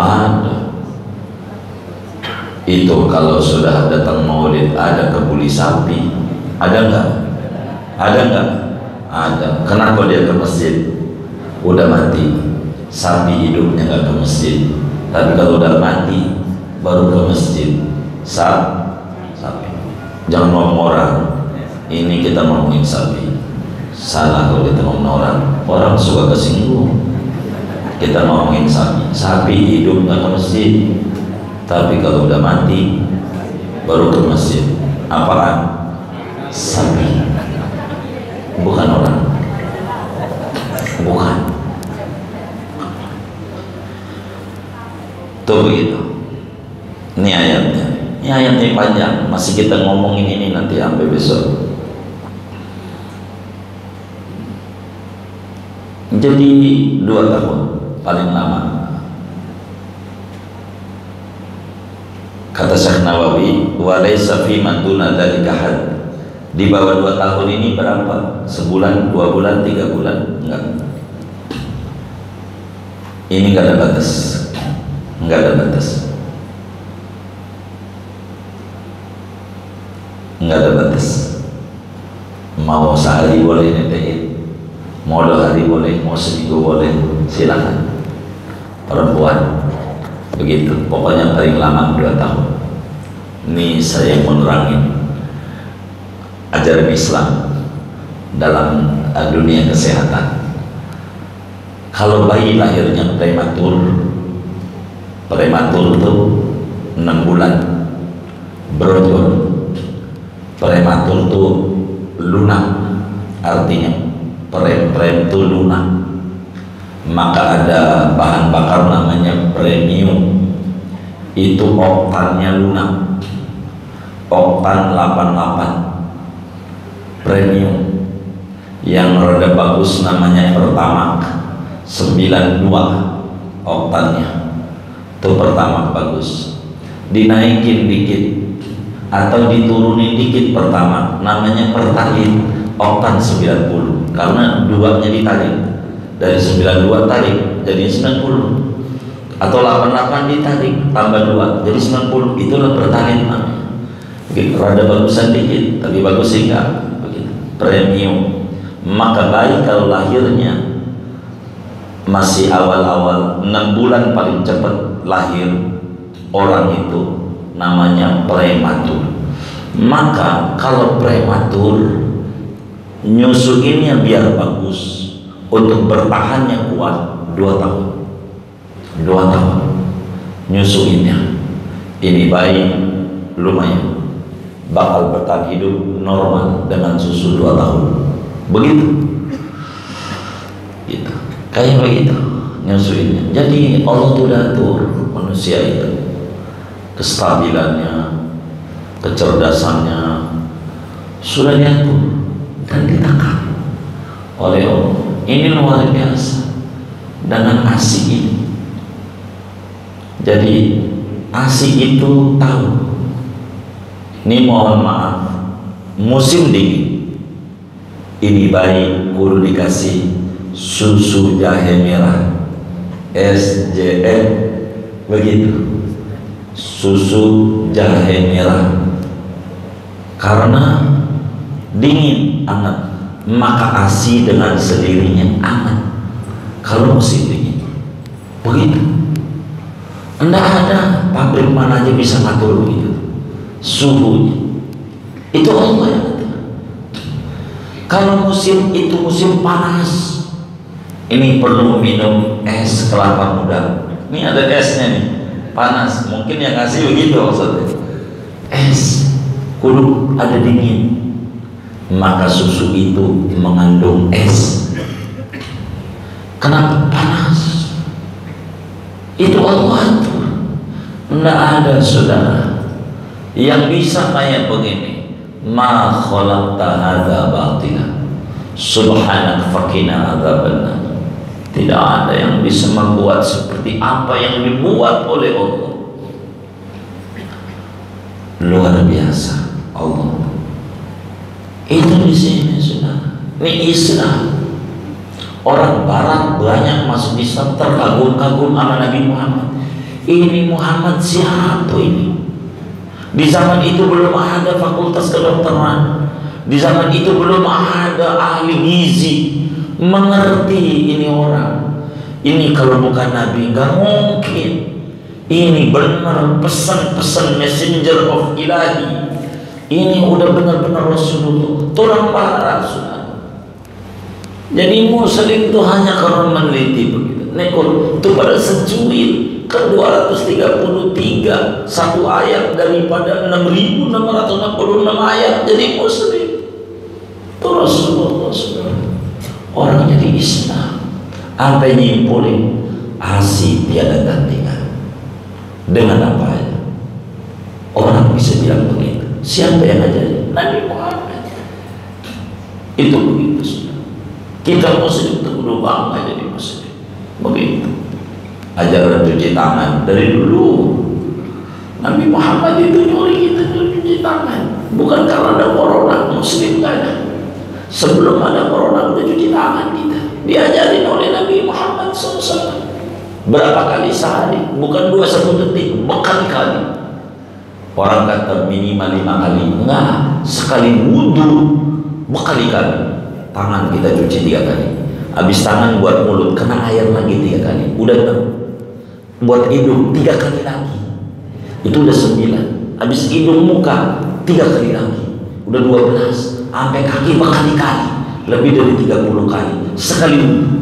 Itu kalau sudah datang maulid, ada kebuli sapi, ada nggak? Ada nggak? Ada. Kenapa dia ke masjid? Udah mati, sapi hidupnya nggak ke masjid. Tapi kalau udah mati, baru ke masjid. Sapi. Jangan ngomong orang. Ini kita ngomongin sapi. Salah kalau kita ngomong orang. Orang suka kesinggung. Kita ngomongin sapi. Sapi hidup nggak ke masjid, tapi kalau udah mati baru ke masjid. Apaan? Sapi. Bukan orang. Bukan. Tuh begitu. Ini ayatnya. Ini ayatnya panjang. Masih kita ngomongin ini nanti sampai besok. Jadi 2 tahun paling lama. Kata Syekh Nawawi, walaysa fi man duna dzalika had. Di bawah 2 tahun ini berapa? Sebulan, 2 bulan, 3 bulan? Enggak. Ini enggak ada batas. Enggak ada batas. Enggak ada batas. Mau sehari boleh netein, mau 2 hari boleh, mau seminggu boleh, silakan. Perempuan begitu, pokoknya paling lama 2 tahun. Ini saya menerangin ajaran Islam dalam dunia kesehatan. Kalau bayi lahirnya prematur itu 6 bulan, brojol. Prematur itu lunak, artinya prem itu lunak. Maka ada bahan bakar namanya premium, itu oktannya lunak, oktan 88 premium. Yang rada bagus namanya Pertamax 92 oktannya, itu Pertamax bagus. Dinaikin dikit atau diturunin dikit Pertamax, namanya Pertalite oktan 90, karena 2-nya ditarik. Dari 92 tarik jadi 90, atau 88 ditarik tambah 2 jadi 90, itulah Pertalite namanya. Rada bagusan dikit tapi bagus enggak begitu, premium. Maka bayi kalau lahirnya masih awal-awal 6 bulan paling cepat lahir orang itu namanya prematur. Maka kalau prematur, nyusuinnya biar bagus, untuk bertahannya kuat 2 tahun. 2 tahun nyusuinnya. Ini bayi lumayan bakal bertahan hidup normal dengan susu 2 tahun. Begitu. Gitu. Kayak begitu nyusuinnya. Jadi Allah tuh atur manusia itu, kestabilannya, kecerdasannya sudah diatur dan ditangkap oleh Allah. Ini luar biasa dengan ASI ini. Jadi ASI itu tahu, ini mohon maaf, musim dingin ini baik kudu dikasih susu jahe merah SJM, begitu, susu jahe merah, karena dingin hangat, maka ASI dengan sendirinya hangat kalau musim dingin, begitu. Tidak ada pabrik mana aja bisa ngatur begitu suhunya, itu Allah yang ngatur. Kalau musim itu musim panas, ini perlu minum es kelapa muda, ini ada esnya nih, panas, mungkin yang ngasih begitu maksudnya, es kudu ada dingin, maka susu itu mengandung es. Kenapa panas? Itu Allah itu. Tidak ada saudara yang bisa kayak begini. Ma khalaqta hadza batila subhanak faqina adzabannar. Tidak ada yang bisa membuat seperti apa yang dibuat oleh Allah. Luar biasa Allah. Itu di sini saudara. Ini Islam. Orang Barat banyak masuk Islam, terkagum-kagum sama Nabi Muhammad. Ini Muhammad siapa ini? Di zaman itu belum ada fakultas kedokteran, di zaman itu belum ada ahli gizi. Mengerti ini orang, ini kalau bukan Nabi nggak mungkin. Ini benar pesan-pesan messenger of ilahi. Ini udah benar-benar Rasulullah. Orang Barat sudah. Jadi Muslim itu hanya karena meneliti begitu. Nekor itu pada secuil ke 233 satu ayat daripada 6.666 ayat jadi Muslim. Itu Rasulullah SAW. Orang jadi Islam sampai nyimpulin ASI tiada tandingan. Dengan apa ya? Orang bisa bilang begitu. Siapa yang ngajarin? Nabi Muhammad. Itu begitu. Kita Muslim itu perlu bangga jadi Muslim. Begitu. Ajaran cuci tangan dari dulu. Nabi Muhammad itu nyuruh kita cuci tangan. Bukan karena ada corona, Muslim gak ada. Sebelum ada corona udah cuci tangan kita. Diajarin oleh Nabi Muhammad SAW. Berapa kali sehari? Bukan 21 detik, berkali-kali. Orang kata minimal 5 kali. Enggak, sekali wudhu berkali-kali. Tangan kita cuci 3 kali. Habis tangan buat mulut, kena air lagi 3 kali. Udah 6. Buat hidung 3 kali lagi. Itu udah 9. Habis hidung muka 3 kali lagi. Udah 12. Sampai kaki berkali-kali. Lebih dari 30 kali. Sekali wudhu.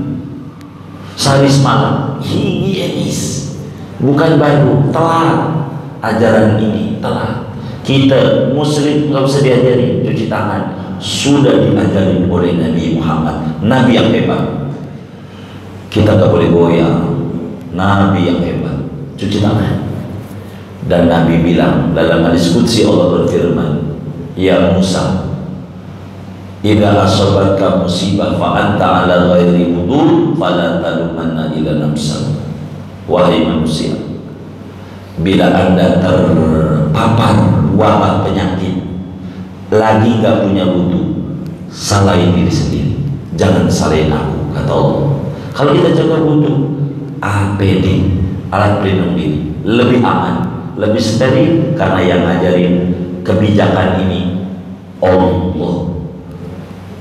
Sehari semalam. Higienis. Bukan baru, telat. Ajaran ini telat. Kita Muslim nggak usah diajari cuci tangan. Sudah diajarin oleh Nabi Muhammad, Nabi yang hebat. Kita tak boleh goyang. Nabi yang hebat, cuci tangan. Dan Nabi bilang dalam hadis qudsi, Allah berfirman, ya Musa, idza asabatka musibah fa anta ala ghairi wudu fala talumanna ila nafsak. Wahai manusia, bila Anda terpapar wabah penyakit lagi gak punya wudu, salahin diri sendiri, jangan salahin aku, kata Allah. Kalau kita jaga wudu, APD, alat pelindung diri, lebih aman, lebih steril, karena yang ngajarin kebijakan ini Allah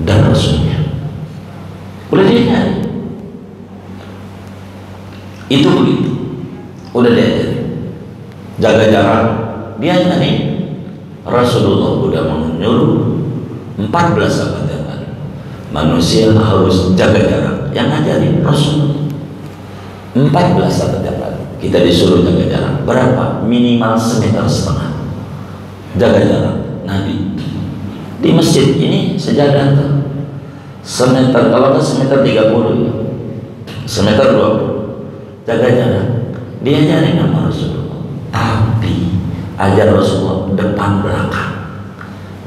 dan Rasulnya. Udah diajarin, itu begitu, udah diajarin. Jaga jarak, diajarin. Rasulullah sudah menyuruh 14 abad yang lalu manusia harus jaga jarak. Yang ngajarin Rasulullah 14 abad yang lalu. Kita disuruh jaga jarak berapa? Minimal 1,5 meter. Jaga jarak. Nabi di masjid ini sejadah tuh 1 meter, kalau nggak 1,30 meter ya, 1,20 meter. Jaga jarak. Diajarin sama Rasulullah. Tapi ajar Rasulullah depan belakang,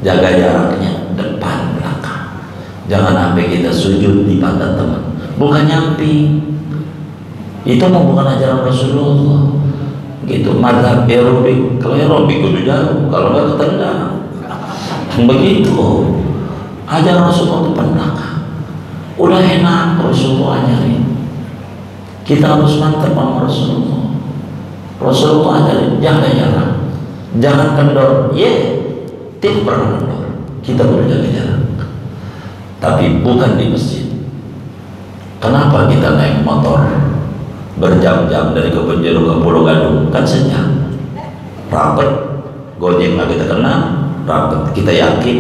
jaga jaraknya depan belakang. Jangan sampai kita sujud di pantat teman, bukan nyamping. Itu mau bukan ajaran Rasulullah. Gitu, madhab aerobik. Kalau aerobik kudu jauh, kalau nggak ketendang. Begitu. Ajaran Rasulullah itu pernah. Udah enak Rasulullah ajarin. Kita harus mantap sama Rasulullah. Rasulullah ajarin jaga jarak, jangan kendor. Tidak pernah kendor. Kita perlu jaga jarak. Tapi bukan di masjid. Kenapa kita naik motor berjam-jam dari Kepenjuru ke Pulau Gadung? Kan senyap, rapet, gojek nggak kita kena, rapet. Kita yakin.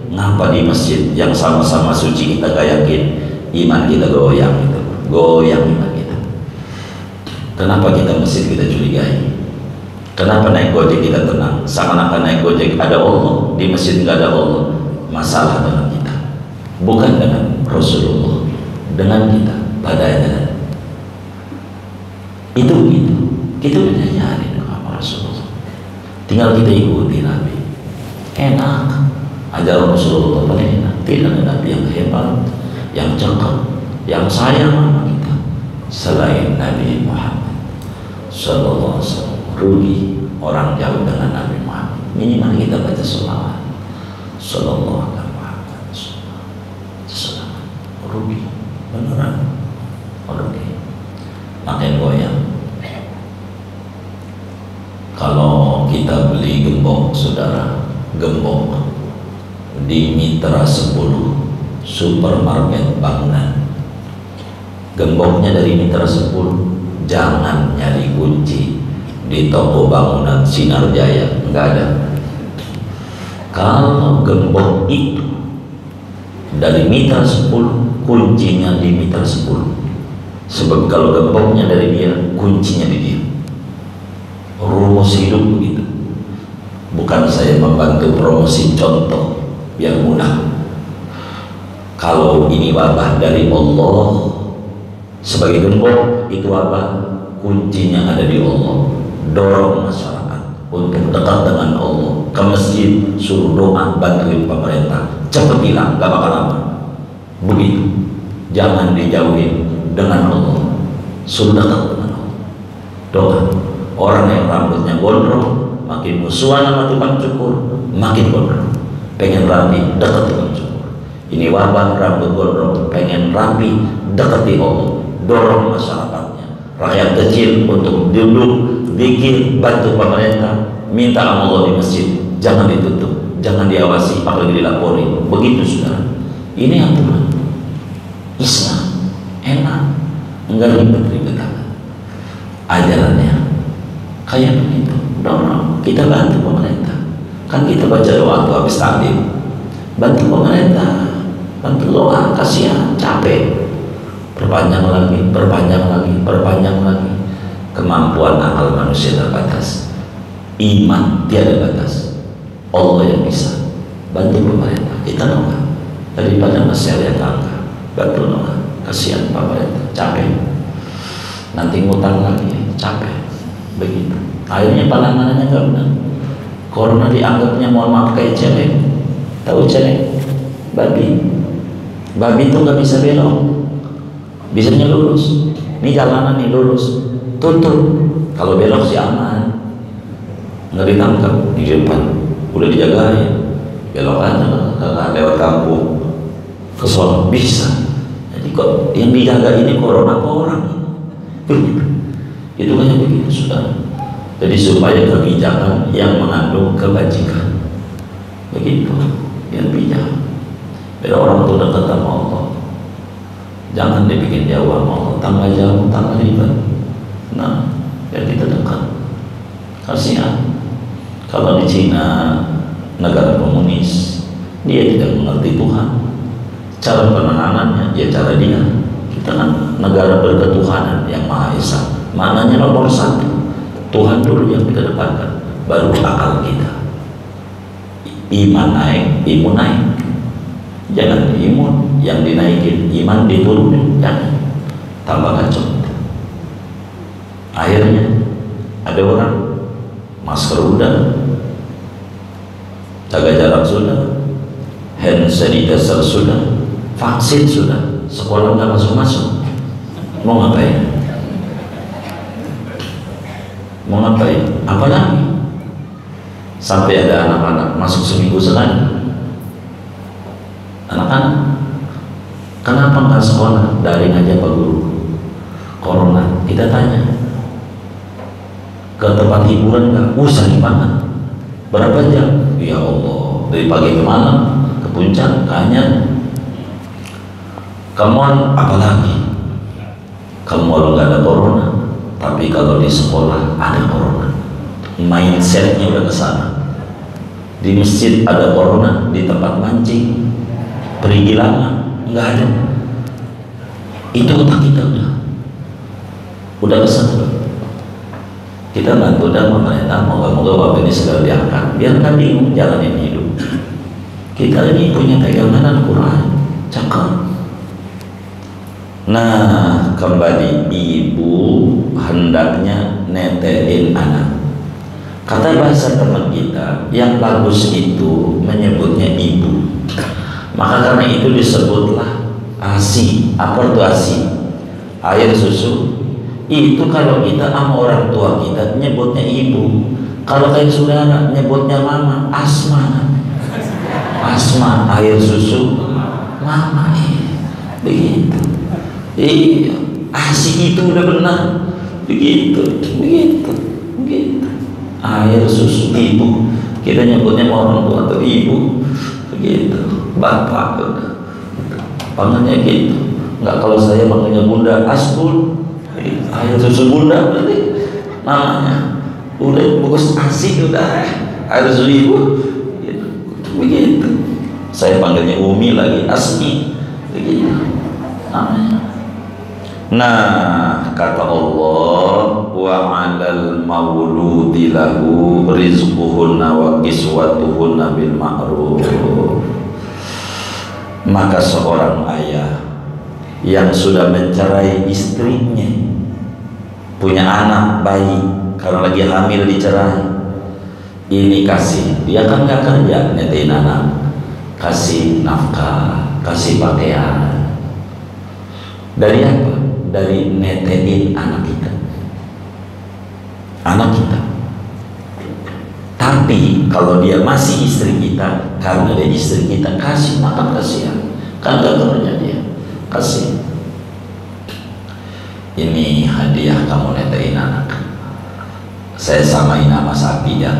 Ngapa di masjid yang sama-sama suci kita gak yakin? Iman kita goyang, gitu. Goyang iman kita. Kenapa kita masjid kita curigai? Kenapa naik gojek kita tenang? Seakan-akan naik gojek ada Allah, di masjid nggak ada Allah. Masalah dengan kita, bukan dengan Rasulullah, dengan kita pada ajaran. Itu begitu. Kita udah diajarin sama Rasulullah. Tinggal kita ikuti Nabi. Enak. Ajaran Rasulullah paling enak. Tidak ada Nabi yang hebat, yang cakap, yang sayang sama kita selain Nabi Muhammad Sallallahu Alaihi Wasallam. Rugi orang jauh dengan Nabi Muhammad. Minimal kita baca sholawat Sallallahu Alaihi Wasallam. Rugi beneran, rugi. Makin goyang. Kalau kita beli gembok, saudara, gembok di Mitra 10 supermarket bangunan, gemboknya dari Mitra 10. Jangan nyari kunci di toko bangunan Sinar Jaya, nggak ada. Kalau gembok itu dari Mitra 10, kuncinya di Mitra 10. Sebab kalau gemboknya dari dia, kuncinya di dia. Rumus hidup begitu. Bukan saya membantu promosi contoh yang mudah. Kalau ini wabah dari Allah, sebagai gembok itu apa? Kuncinya ada di Allah. Dorong masyarakat untuk dekat dengan Allah, ke masjid, suruh doa, bantuin pemerintah, cepat hilang, gak bakal lama. Begitu. Jangan dijauhin dengan Allah, suruh dekat dengan Allah. Doa. Orang yang rambutnya gondrong makin musuhan sama tukang cukur, makin gondrong. Pengen rapi, dekat tukang cukur. Ini wabah rambut gondrong, pengen rapi, dekati Allah. Dorong masyarakatnya, rakyat kecil untuk duduk, bikin, bantu pemerintah, minta Allah di masjid. Jangan ditutup, jangan diawasi, apalagi dilapori. Begitu saudara. Ini aturan Islam, enak, enggak ribet-ribet amat. Ajarannya kayak begitu. Dorong, kita bantu pemerintah. Kan kita baca doa tuh habis taklim, bantu pemerintah, bantu doa, kasihan, capek. Perpanjang lagi, perpanjang lagi, perpanjang lagi. Kemampuan akal manusia terbatas, iman tiada batas. Allah yang bisa bantu pemerintah. Kita doa daripada masih yang angka, bantu doa, kasihan pemerintah, capek. Nanti ngutang lagi, capek. Begitu. Akhirnya penanganannya nggak benar. Corona dianggapnya, mohon maaf, kayak celeng. Tahu celeng? Babi. Babi itu nggak bisa belok, bisanya lurus. Ini jalanan nih lurus, tutup. Kalau belok sih aman, nggak ditangkap di depan, udah dijagain. Belok aja lewat kampung ke Solo bisa. Jadi kok yang dijaga ini corona apa orang? Itu hanya begitu sudah. Jadi supaya kebijakan yang mengandung kebajikan, begitu yang bijak. Biar orang itu dekat sama Allah. Jangan dibikin jauh sama Allah, tambah jauh, tambah ribet. Nah, biar kita dekat. Kasihan. Kalau di Cina, negara komunis, dia tidak mengerti Tuhan. Cara penanganannya, ya cara dia. Kita kan negara berketuhanan yang Maha Esa. Maknanya nomor satu, Tuhan dulu yang kita depankan, baru akal kita. Iman naik, imun naik. Jangan imun yang dinaikin, iman diturunin, jangan. Tambah kacau. Akhirnya ada orang masker udah, jaga jarak sudah, hand sanitizer sudah, vaksin sudah, sekolah nggak masuk, mau ngapain? Mau ngapain? Apalagi sampai ada anak-anak masuk seminggu sekali. Anak-anak, kenapa nggak sekolah? Daring aja Pak Guru. Corona, kita tanya. Ke tempat hiburan nggak? Sering banget. Berapa jam? Ya Allah, dari pagi ke malam, ke puncak, ke Anyar. Kamu apalagi? Kamu kalau nggak ada corona, tapi kalau di sekolah ada corona. Mindsetnya udah ke sana. Di masjid ada corona, di tempat mancing, perigi lama, nggak ada. Itu otak kita udah kesana. Kita bantu dan pemerintah, moga-moga wabah ini segera diangkat, biar nggak bingung jalanin hidup. Kita ini punya pegangan Al-Quran, cakap. Nah, kembali, ibu hendaknya netein anak. Kata bahasa teman kita, yang bagus itu menyebutnya ibu. Maka karena itu disebutlah ASI. Apa itu ASI? Air susu. Itu kalau kita sama orang tua kita nyebutnya ibu. Kalau kayak saudara nyebutnya mama, asma. Asma, air susu, mama. Begitu. Iya, ASI itu udah benar. Begitu. Air susu ibu. Kita nyebutnya orang tua atau ibu. Begitu. Bapak udah. Panggilnya gitu. Enggak, kalau saya manggilnya bunda, asbun. Air susu bunda berarti namanya. Udah bagus ASI udah. Air susu ibu. Begitu. Saya panggilnya Umi lagi, Asmi. Begitu namanya. Nah, kata Allah, wa 'alal mauludi lahu rizquhunna wa kiswatuhunna bil ma'ruf. Maka seorang ayah yang sudah mencerai istrinya, punya anak bayi karena lagi hamil dicerai, ini kasih, dia kan nggak kerja netain anak, kasih nafkah, kasih pakaian. Dari apa? Dari netein anak kita. Tapi kalau dia masih istri kita, karena dia istri kita, kasih makan, kasihan. Kan gak kerja dia, kasih. Ini hadiah kamu netein anak. Saya samain nama sapi ya.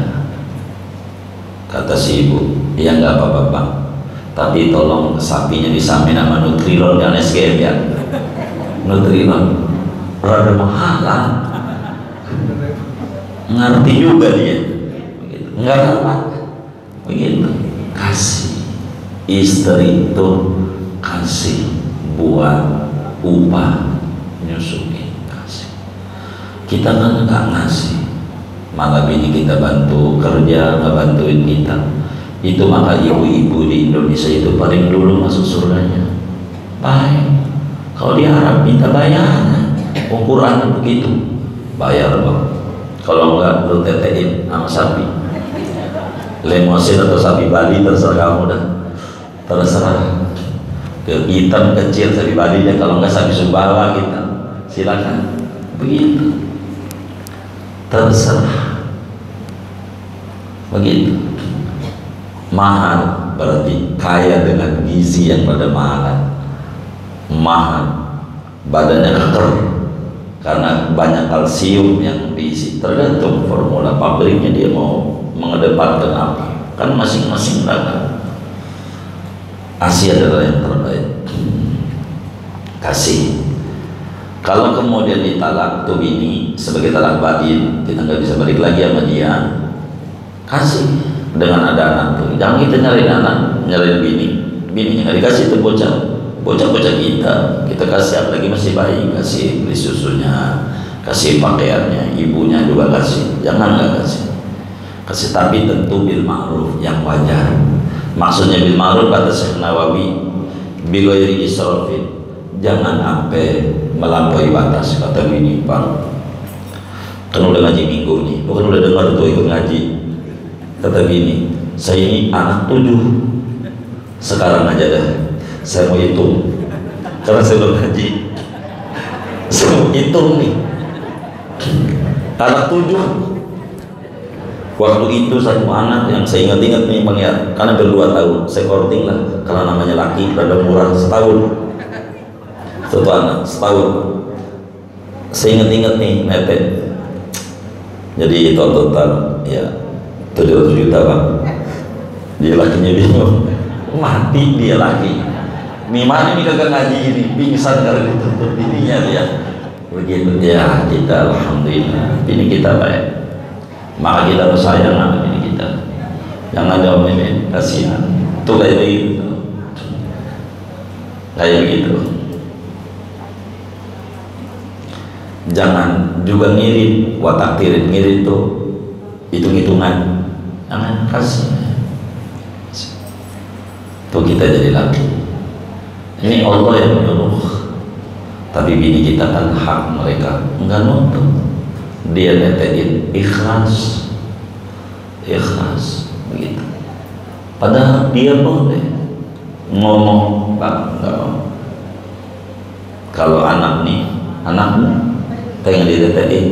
Kata si ibu, ya nggak apa-apa Pak, tapi tolong sapinya disamain nama Nutrilon dan SGM ya. Nutrilon rada mahalan, ngerti juga dia. Enggak apa, begitu. Kasih istri itu, kasih buat upah nyusuin, kasih. Kita kan nggak ngasih, malah bini kita bantu kerja, nggak bantuin kita. Itu maka ibu-ibu di Indonesia itu paling dulu masuk surganya. Baik. Kalau di Arab minta bayaran, ukurannya begitu, bayar Bang. Kalau enggak lu tetein sama sapi, lemosin atau sapi Bali, terserah kamu dah, terserah. Ke hitam kecil sapi Bali, kalau enggak sapi Sumbawa kita, silakan. Begitu, terserah. Begitu. Mahal berarti kaya dengan gizi yang pada mahal. Mahal, badannya keker karena banyak kalsium yang diisi. Tergantung formula pabriknya dia mau mengedepankan apa, kan masing-masing dagang. ASI adalah yang terbaik. Kasih. Kalau kemudian ditalak tuh ini sebagai talak batin, kita nggak bisa balik lagi sama dia, kasih. Dengan ada anak tuh, jangan kita nyariin anak, nyariin bininya nggak dikasih tuh bocah kita kasih, apalagi masih bayi, kasih beli susunya, kasih pakaiannya, ibunya juga kasih. Jangan nggak kasih, tapi tentu bil ma'ruf, yang wajar. Maksudnya bil ma'ruf kata Syekh Nawawi, bigoiri israfin, jangan sampai melampaui batas. Kata bini, Pak, kan udah ngaji minggu nih, bukan udah dengar tuh ikut ngaji. Kata bini, saya ini anak 7, sekarang aja dah saya mau hitung, karena saya belum ngaji, saya mau hitung nih. Anak 7. Waktu itu satu anak yang saya ingat-ingat nih Bang ya, karena berdua tahun, saya korting lah, karena namanya laki, rada murah, setahun. Satu anak, setahun. Saya ingat-ingat nih, netek. Jadi total ya 700 juta Bang. Dia lakinya bingung, mati dia laki. Nih mana ini kagak ngaji ini, pingsan karena ditutup bininya dia. Begitu ya, kita alhamdulillah, bini kita baik. Maka kita bersayang sama bini kita. Jangan ada ini kasihan. Itu kayak begitu. Kayak gitu. Jangan juga ngirit, watak tirit ngirit tuh hitung-hitungan. Jangan kasih. Tuh kita jadi laki. Ini Allah yang menyuruh. Tapi bini kita kan hak mereka, enggak nuntut. Dia netein ikhlas, ikhlas begitu. Padahal dia boleh ngomong, Pak, enggak mau. Kalau anak nih, anakmu pengen ditetein,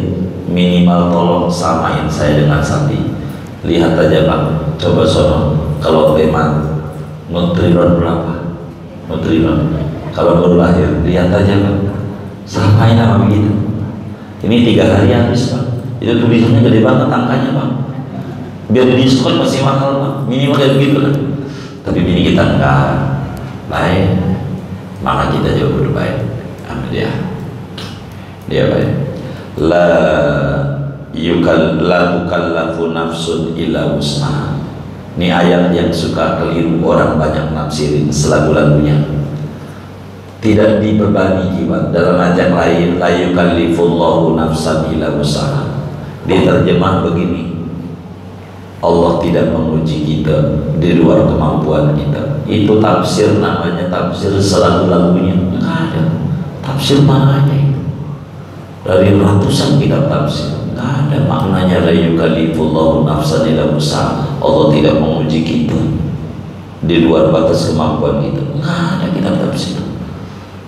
minimal tolong samain saya dengan sapi. Lihat aja Pak, coba sono kalau teman nutriron berapa? Nutriron. Kalau baru lahir, lihat aja Pak, samain sama begitu. Ini 3 hari habis Pak. Itu tulisannya gede banget angkanya Pak. Biar diskon masih mahal Pak. Minimal kayak begitu kan. Tapi bini kita enggak baik, maka kita juga udah baik sama dia. Dia baik. La tukallafu nafsun illa wus'aha. Ini ayat yang suka keliru orang banyak nafsirin selagu-lagunya. Tidak dibebani jiwa. Dalam ayat lain, la yukallifullahu nafsan illa wus'aha. Diterjemah begini, Allah tidak menguji kita di luar kemampuan kita. Itu tafsir, namanya tafsir selagu-lagunya. Enggak ada tafsir maknanya itu. Dari ratusan kitab tafsir, enggak ada maknanya la yukallifullahu nafsan illa wus'aha. Allah tidak menguji kita di luar batas kemampuan kita. Enggak ada kitab tafsir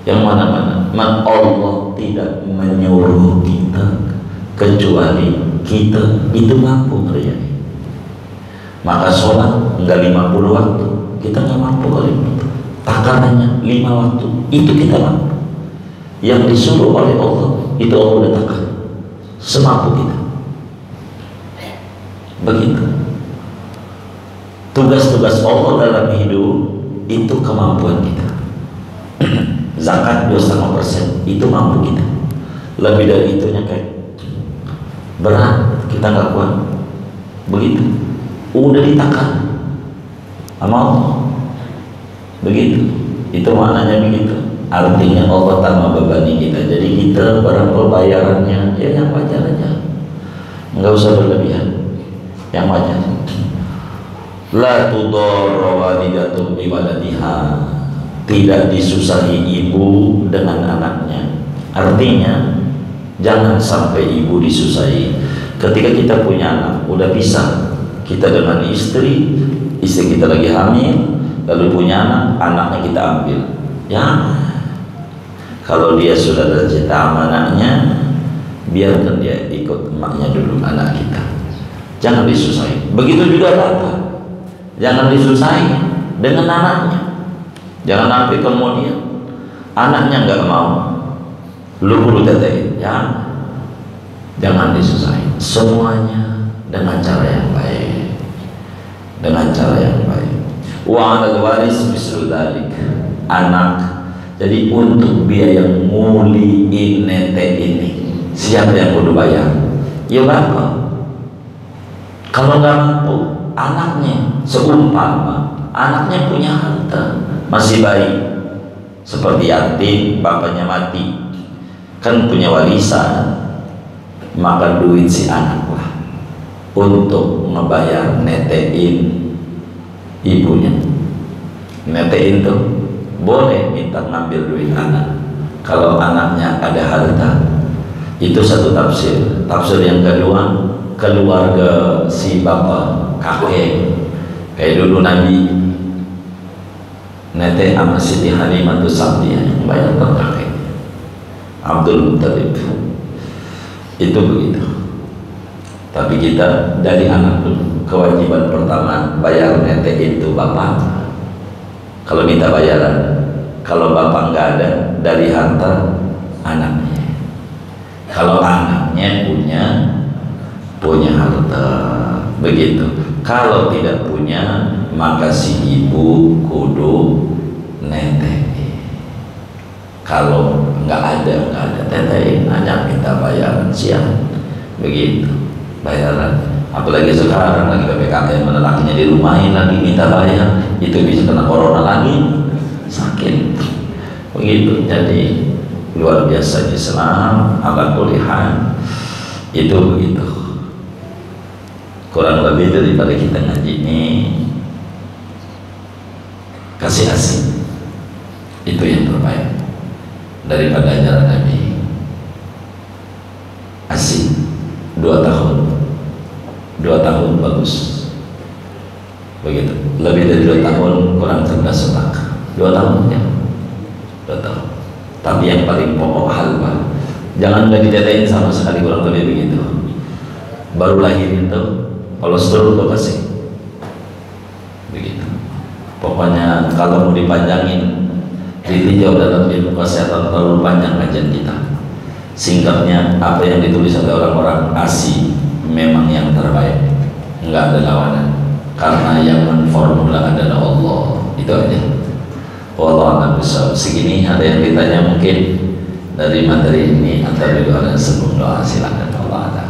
yang mana-mana. Allah tidak menyuruh kita kecuali kita itu mampu kerjanya. Maka sholat enggak 50 waktu, kita nggak mampu kali itu. Takarannya 5 waktu, itu kita mampu. Yang disuruh oleh Allah itu Allah udah takar semampu kita. Begitu. Tugas-tugas Allah dalam hidup itu kemampuan kita. Zakat 2,5% itu mampu kita. Lebih dari itunya kayak berat, kita nggak kuat. Begitu. Udah ditakar sama Allah. Begitu. Itu maknanya begitu. Artinya Allah tak membebani kita. Jadi kita barang pembayarannya ya yang wajar aja. Nggak usah berlebihan. Yang wajar. La tudarra walidatun biwaladiha. Tidak disusahi ibu dengan anaknya. Artinya jangan sampai ibu disusahi. Ketika kita punya anak, udah pisah kita dengan istri kita lagi hamil, lalu punya anak, anaknya kita ambil. Ya, kalau dia sudah tercinta sama anaknya, biarkan dia ikut emaknya dulu, anak kita. Jangan disusahi. Begitu juga bapak, jangan disusahi dengan anaknya. Jangan sampai kemudian anaknya nggak mau, lu kudu tetein, ya. Jangan disusahi. Semuanya dengan cara yang baik, dengan cara yang baik. Wa 'alal waris mislu dzalik. Anak, jadi untuk biaya muliin nete ini, siapa yang kudu bayar? Ya bapak. Kalau nggak mampu, anaknya seumpama anaknya punya harta, masih bayi, seperti yatim, bapaknya mati, kan punya warisan, maka duit si anak lah untuk ngebayar netein ibunya. Netein tuh boleh minta ngambil duit anak kalau anaknya ada harta. Itu satu tafsir. Tafsir yang kedua, keluarga si bapak, kakek, kayak dulu Nabi nete sama Siti Halimah itu Sa'diyah yang bayar ke kakek Abdul Muttalib. Itu begitu. Tapi kita dari anak dulu, kewajiban pertama bayar nete itu bapak. Kalau minta bayaran, kalau bapak nggak ada, dari harta anaknya. Kalau anaknya punya harta, begitu. Kalau tidak punya, maka si ibu kudu nete. Kalau nggak ada tete, hanya minta bayaran siang, begitu. Bayaran, apalagi sekarang lagi PPKM, lelakinya dirumahin lagi minta bayar, itu bisa kena corona lagi, sakit, begitu. Jadi luar biasa Islam, ala kulihan itu begitu. Kurang lebih daripada kita ngaji ini, kasih asih itu yang terbaik daripada ajaran Nabi. Asih 2 tahun bagus, begitu. Lebih dari 2 tahun kurang cerdas otak. 2 tahun ya, 2 tahun. Tapi yang paling pokok halwa, jangan lagi ditetain sama sekali, kurang lebih begitu. Baru lahir itu kolesterol tuh kasih, begitu. Pokoknya kalau mau dipanjangin, ditinjau dalam ilmu kesehatan terlalu panjang kajian kita. Singkatnya, apa yang ditulis oleh orang-orang ASI memang yang terbaik, nggak ada lawanan, karena yang menformula adalah Allah. Itu aja. Wallah bisa segini. Ada yang ditanya mungkin dari materi ini atau di luar, sebelum doa silakan. Allah.